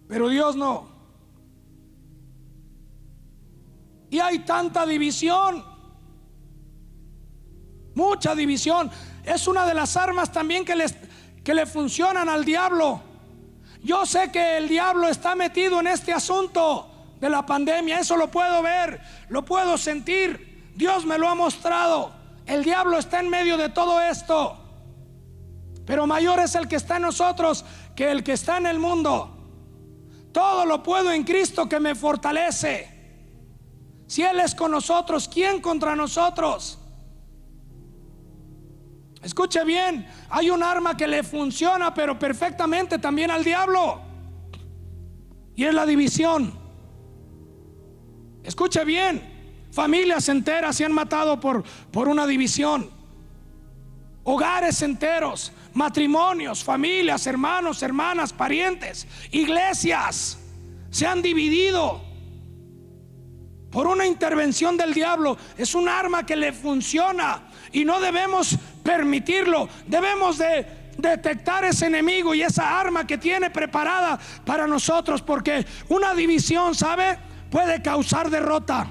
pero Dios no. Y hay tanta división, mucha división. Es una de las armas también que le funcionan al diablo. Yo sé que el diablo está metido en este asunto de la pandemia. Eso lo puedo ver, lo puedo sentir. Dios me lo ha mostrado. El diablo está en medio de todo esto. Pero mayor es el que está en nosotros que el que está en el mundo. Todo lo puedo en Cristo que me fortalece. Si Él es con nosotros, ¿quién contra nosotros? Escuche bien, hay un arma que le funciona pero perfectamente también al diablo, y es la división. Escuche bien, familias enteras se han matado por una división. Hogares enteros, matrimonios, familias, hermanos, hermanas, parientes, iglesias se han dividido por una intervención del diablo. Es un arma que le funciona y no debemos permitirlo. Debemos de detectar ese enemigo y esa arma que tiene preparada para nosotros, porque una división, ¿sabe?, puede causar derrota.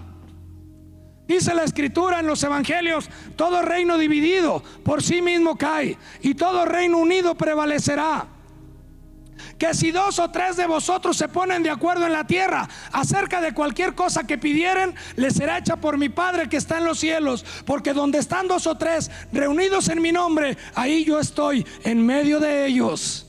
Dice la escritura en los evangelios: todo reino dividido por sí mismo cae, y todo reino unido prevalecerá. Que si 2 o 3 de vosotros se ponen de acuerdo en la tierra acerca de cualquier cosa que pidieren, les será hecha por mi Padre que está en los cielos. Porque donde están 2 o 3 reunidos en mi nombre, ahí yo estoy en medio de ellos.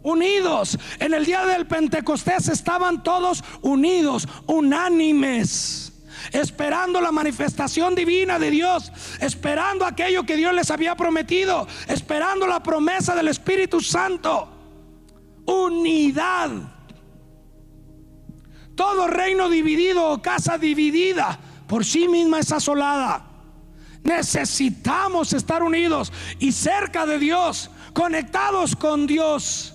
Unidos. En el día del Pentecostés estaban todos unidos, unánimes, esperando la manifestación divina de Dios, esperando aquello que Dios les había prometido, esperando la promesa del Espíritu Santo. Unidad. Todo reino dividido o casa dividida por sí misma es asolada. Necesitamos estar unidos y cerca de Dios, conectados con Dios.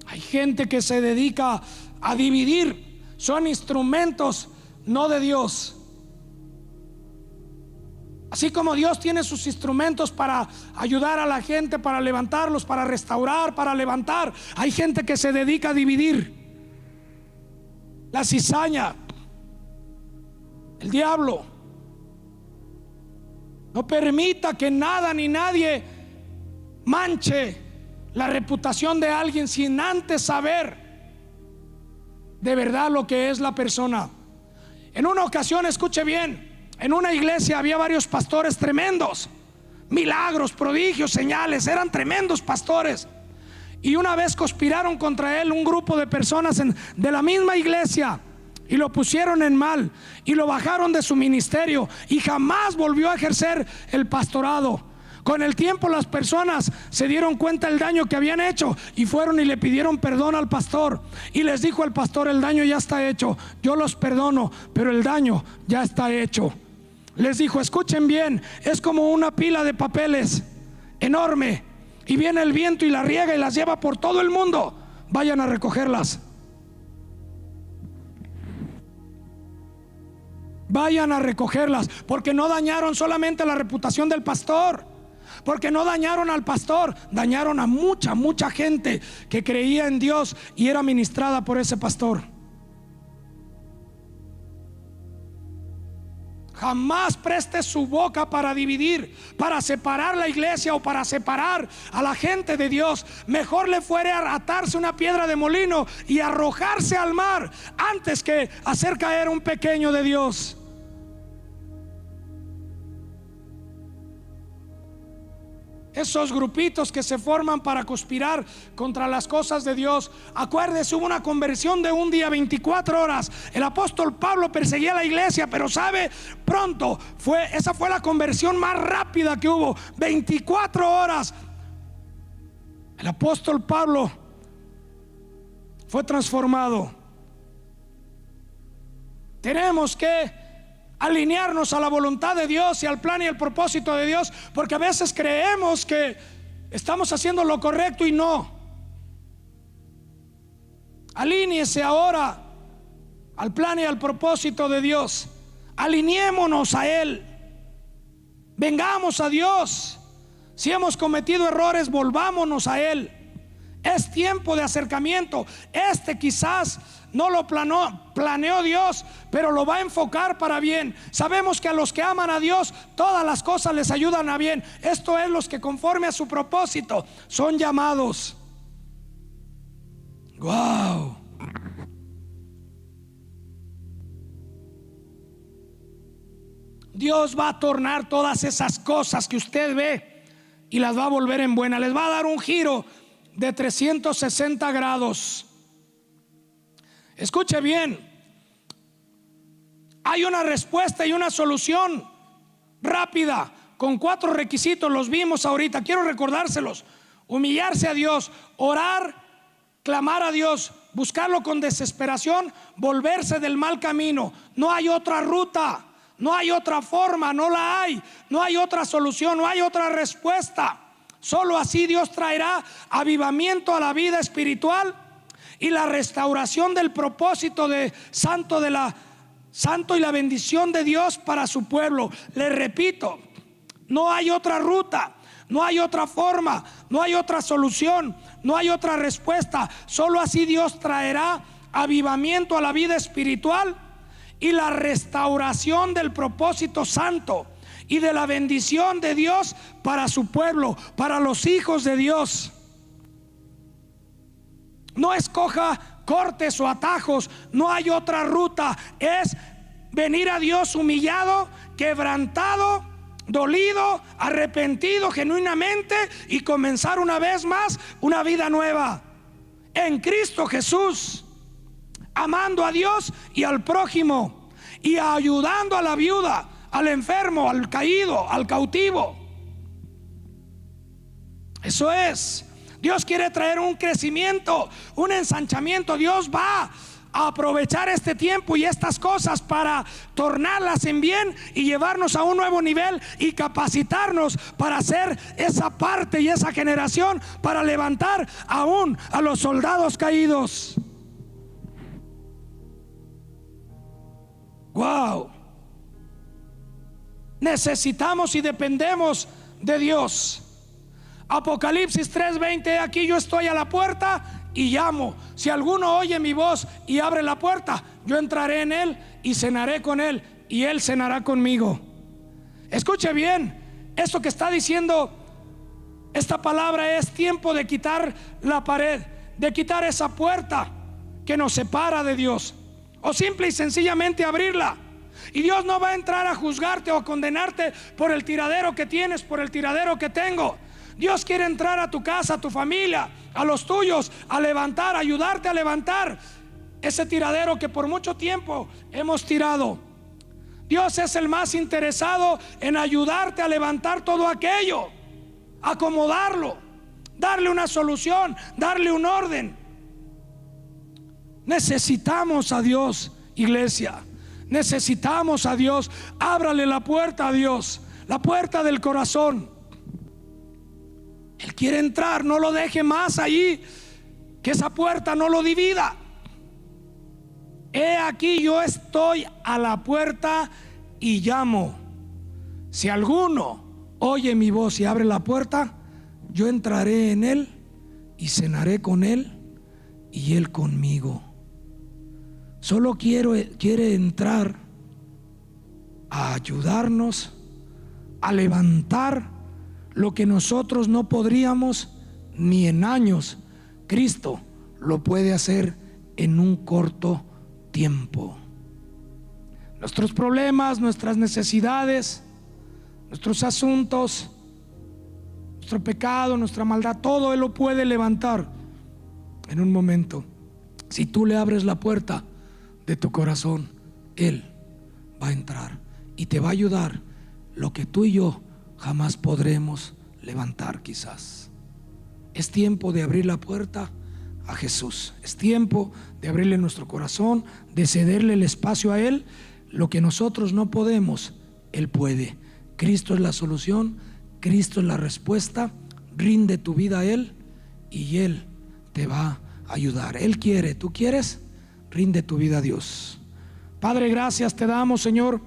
Hay gente que se dedica a dividir. Son instrumentos no de Dios. Así como Dios tiene sus instrumentos para ayudar a la gente, para levantarlos, para restaurar, para levantar, hay gente que se dedica a dividir. La cizaña, el diablo. No permita que nada ni nadie manche la reputación de alguien sin antes saber de verdad lo que es la persona. En una ocasión, escuche bien, en una iglesia había varios pastores tremendos, milagros, prodigios, señales, eran tremendos pastores. Y una vez conspiraron contra él un grupo de personas de la misma iglesia, y lo pusieron en mal y lo bajaron de su ministerio, y jamás volvió a ejercer el pastorado. Con el tiempo las personas se dieron cuenta del daño que habían hecho y fueron y le pidieron perdón al pastor, y les dijo al pastor: el daño ya está hecho, yo los perdono, pero el daño ya está hecho. Les dijo: escuchen bien, es como una pila de papeles enorme, y viene el viento y la riega y las lleva por todo el mundo. Vayan a recogerlas. Vayan a recogerlas, porque no dañaron solamente la reputación del pastor, porque no dañaron al pastor, dañaron a mucha gente que creía en Dios y era ministrada por ese pastor. Jamás preste su boca para dividir, para separar la iglesia o para separar a la gente de Dios. Mejor le fuera atarse una piedra de molino y arrojarse al mar antes que hacer caer un pequeño de Dios. Esos grupitos que se forman para conspirar contra las cosas de Dios. Acuérdese, hubo una conversión de un día, 24 horas. El apóstol Pablo perseguía a la iglesia, pero sabe, pronto esa fue la conversión más rápida que hubo. 24 horas. El apóstol Pablo fue transformado. Tenemos que alinearnos a la voluntad de Dios y al plan y el propósito de Dios, porque a veces creemos que estamos haciendo lo correcto y no. Alíñese ahora al plan y al propósito de Dios. Alineémonos a Él. Vengamos a Dios. Si hemos cometido errores, volvámonos a Él. Es tiempo de acercamiento. Quizás no lo planeó Dios, pero lo va a enfocar para bien. Sabemos que a los que aman a Dios, todas las cosas les ayudan a bien. Esto es, los que conforme a su propósito son llamados. Wow. Dios va a tornar todas esas cosas que usted ve y las va a volver en buena. Les va a dar un giro de 360 grados. Escuche bien, hay una respuesta y una solución rápida con 4 requisitos. Los vimos ahorita, quiero recordárselos: humillarse a Dios, orar, clamar a Dios, buscarlo con desesperación, volverse del mal camino. No hay otra ruta, no hay otra forma, no la hay, no hay otra solución, no hay otra respuesta. Solo así Dios traerá avivamiento a la vida espiritual y la restauración del propósito santo y la bendición de Dios para su pueblo. Le repito, no hay otra ruta, no hay otra forma, no hay otra solución, no hay otra respuesta. Solo así Dios traerá avivamiento a la vida espiritual y la restauración del propósito santo y de la bendición de Dios para su pueblo, para los hijos de Dios. No escoja cortes o atajos, no hay otra ruta. Es venir a Dios humillado, quebrantado, dolido, arrepentido genuinamente y comenzar una vez más una vida nueva en Cristo Jesús, amando a Dios y al prójimo, y ayudando a la viuda, al enfermo, al caído, al cautivo. Eso es. Dios quiere traer un crecimiento, un ensanchamiento. Dios va a aprovechar este tiempo y estas cosas para tornarlas en bien y llevarnos a un nuevo nivel y capacitarnos para hacer esa parte y esa generación, para levantar aún a los soldados caídos. Wow. Necesitamos y dependemos de Dios. Apocalipsis 3:20: aquí yo estoy a la puerta y llamo. Si alguno oye mi voz y abre la puerta, yo entraré en él y cenaré con él y él cenará conmigo. Escuche bien, Esto que está diciendo esta palabra es tiempo de quitar la pared, de quitar esa puerta que nos separa de Dios, o simple y sencillamente abrirla. Y Dios no va a entrar a juzgarte o a condenarte por el tiradero que tienes, por el tiradero que tengo. Dios quiere entrar a tu casa, a tu familia, a los tuyos, a levantar, a ayudarte a levantar ese tiradero que por mucho tiempo hemos tirado. Dios es el más interesado en ayudarte a levantar todo aquello, acomodarlo, darle una solución, darle un orden. Necesitamos a Dios, iglesia. Necesitamos a Dios. Ábrale la puerta a Dios, la puerta del corazón. Él quiere entrar, no lo deje más allí, que esa puerta no lo divida. He aquí, yo estoy a la puerta y llamo. Si alguno oye mi voz y abre la puerta, yo entraré en él y cenaré con él y él conmigo. Solo quiere entrar a ayudarnos a levantar lo que nosotros no podríamos ni en años. Cristo lo puede hacer en un corto tiempo. Nuestros problemas, nuestras necesidades, nuestros asuntos, nuestro pecado, nuestra maldad, todo Él lo puede levantar en un momento. Si tú le abres la puerta de tu corazón, Él va a entrar y te va a ayudar lo que tú y yo jamás podremos levantar. Quizás es tiempo de abrir la puerta a Jesús. Es tiempo de abrirle nuestro corazón, de cederle el espacio a Él. Lo que nosotros no podemos, Él puede. Cristo es la solución, Cristo es la respuesta. Rinde tu vida a Él y Él te va a ayudar. Él quiere, ¿tú quieres? Rinde tu vida a Dios. Padre, gracias te damos, Señor.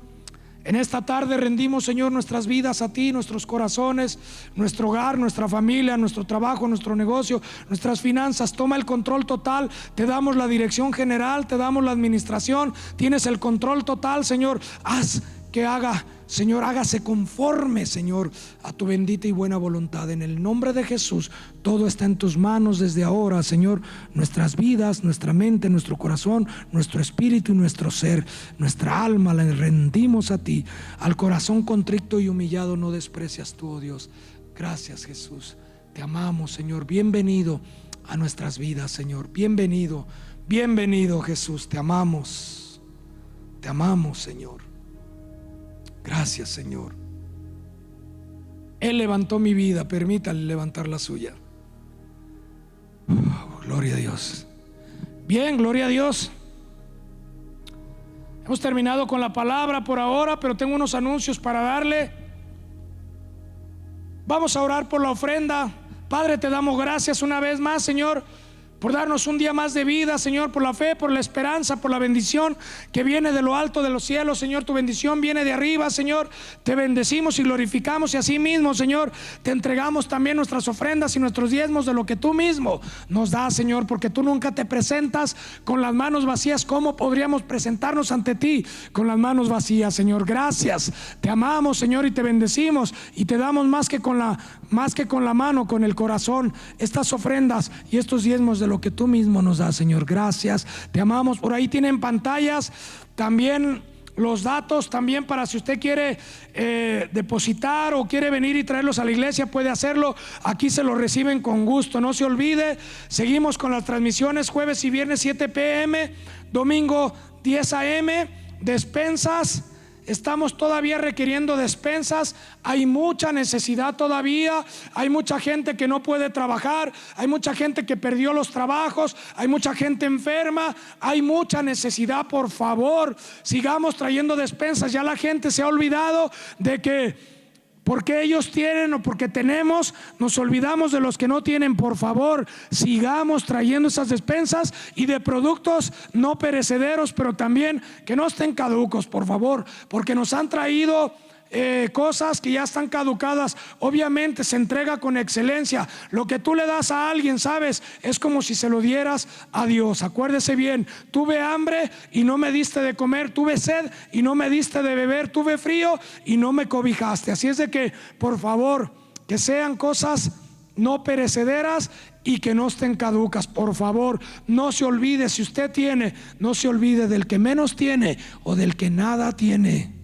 En esta tarde rendimos, Señor, nuestras vidas a ti, nuestros corazones, nuestro hogar, nuestra familia, nuestro trabajo, nuestro negocio, nuestras finanzas. Toma el control total. Te damos la dirección general, te damos la administración. Tienes el control total, Señor. Haz que haga, Señor, hágase conforme, Señor, a tu bendita y buena voluntad. En el nombre de Jesús, todo está en tus manos desde ahora, Señor. Nuestras vidas, nuestra mente, nuestro corazón, nuestro espíritu y nuestro ser, nuestra alma la rendimos a ti. Al corazón contrito y humillado no desprecias tú, oh Dios. Gracias, Jesús. Te amamos, Señor. Bienvenido a nuestras vidas, Señor. Bienvenido, bienvenido, Jesús. Te amamos, Señor. Gracias, Señor. Él levantó mi vida, permítale levantar la suya. Gloria a Dios. Bien, gloria a Dios. Hemos terminado con la palabra por ahora, pero tengo unos anuncios para darle. Vamos a orar por la ofrenda. Padre, te damos gracias una vez más, Señor, por darnos un día más de vida, Señor, por la fe, por la esperanza, por la bendición que viene de lo alto de los cielos, Señor. Tu bendición viene de arriba, Señor. Te bendecimos y glorificamos, y así mismo, Señor, te entregamos también nuestras ofrendas y nuestros diezmos de lo que tú mismo nos das, Señor, porque tú nunca te presentas con las manos vacías. ¿Cómo podríamos presentarnos ante ti con las manos vacías, Señor? Gracias, te amamos, Señor, y te bendecimos, y te damos más que con la mano, con el corazón, estas ofrendas y estos diezmos de lo que tú mismo nos das, Señor. Gracias, te amamos. Por ahí tienen pantallas también los datos, también para si usted quiere depositar o quiere venir y traerlos a la iglesia, puede hacerlo. Aquí se los reciben con gusto. No se olvide, seguimos con las transmisiones jueves y viernes 7 p.m, domingo 10 a.m, despensas. Estamos todavía requiriendo despensas. Hay mucha necesidad todavía. Hay mucha gente que no puede trabajar. Hay mucha gente que perdió los trabajos. Hay mucha gente enferma. Hay mucha necesidad. Por favor, sigamos trayendo despensas. Ya la gente se ha olvidado de que porque ellos tienen o porque tenemos, nos olvidamos de los que no tienen. Por favor, sigamos trayendo esas despensas, y de productos no perecederos, pero también que no estén caducos, por favor, porque nos han traído cosas que ya están caducadas. Obviamente se entrega con excelencia. Lo que tú le das a alguien, sabes, es como si se lo dieras a Dios. Acuérdese bien: tuve hambre y no me diste de comer, tuve sed y no me diste de beber, tuve frío y no me cobijaste. Así es de que, por favor, que sean cosas no perecederas y que no estén caducas. Por favor, no se olvide, si usted tiene, no se olvide del que menos tiene o del que nada tiene.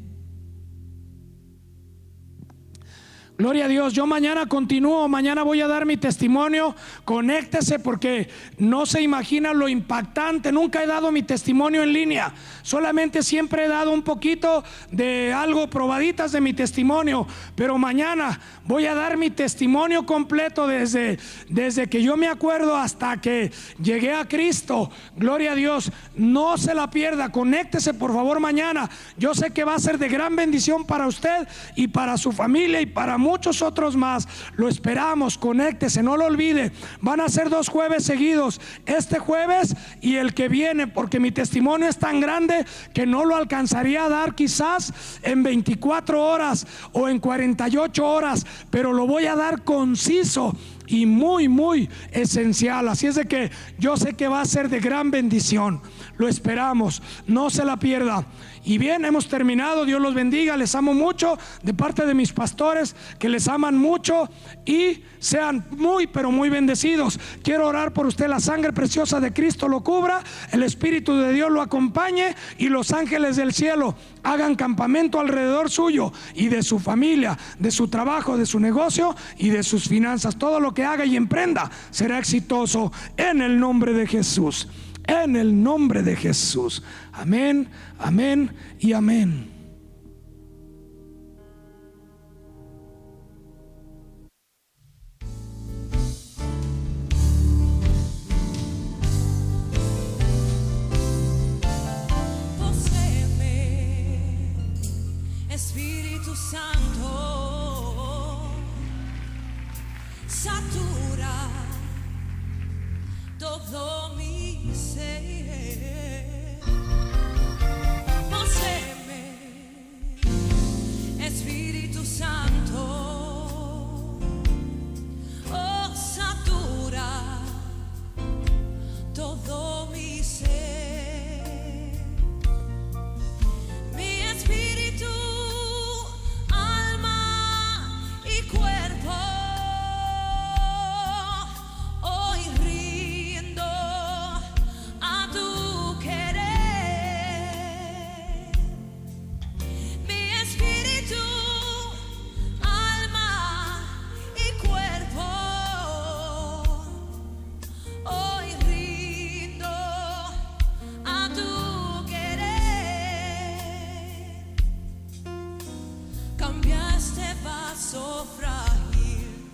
Gloria a Dios. Yo mañana continúo, mañana voy a dar mi testimonio. Conéctese, porque no se imagina lo impactante. Nunca he dado mi testimonio en línea, solamente siempre he dado un poquito de algo, probaditas de mi testimonio. Pero mañana voy a dar mi testimonio completo desde que yo me acuerdo hasta que llegué a Cristo. Gloria a Dios. No se la pierda, conéctese por favor mañana. Yo sé que va a ser de gran bendición para usted y para su familia y para muchos otros más. Lo esperamos, conéctese, no lo olvide. Van a ser 2 jueves seguidos, este jueves y el que viene, porque mi testimonio es tan grande que no lo alcanzaría a dar quizás en 24 horas o en 48 horas, pero lo voy a dar conciso y muy esencial. Así es de que yo sé que va a ser de gran bendición. Lo esperamos, no se la pierda. Y bien, hemos terminado. Dios los bendiga, les amo mucho de parte de mis pastores, que les aman mucho, y sean muy pero muy bendecidos. Quiero orar por usted. La sangre preciosa de Cristo lo cubra, el Espíritu de Dios lo acompañe y los ángeles del cielo hagan campamento alrededor suyo y de su familia, de su trabajo, de su negocio y de sus finanzas. Todo lo que haga y emprenda será exitoso en el nombre de Jesús. En el nombre de Jesús. Amén, amén y amén. Poséeme, Espíritu Santo, satura todo mi ser. Poséeme, Espíritu Santo, oh, satura todo mi ser. Mi espíritu, alma y cuerpo, hoy rindo a tu querer. Mi espíritu, alma y cuerpo, hoy rindo a tu querer. Cambia este vaso frágil,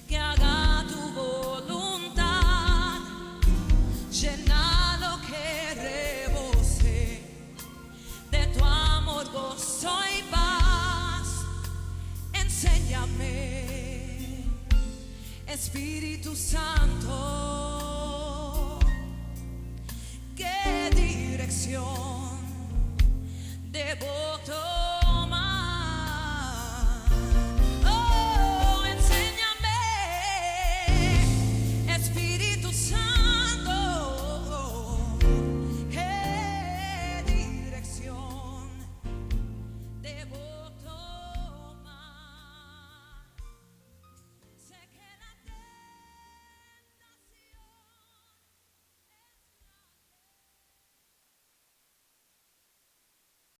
que haga tu voluntad. Llena lo que rebose de tu amor, gozo y paz. Enséñame, Espíritu Santo, qué dirección debo tomar.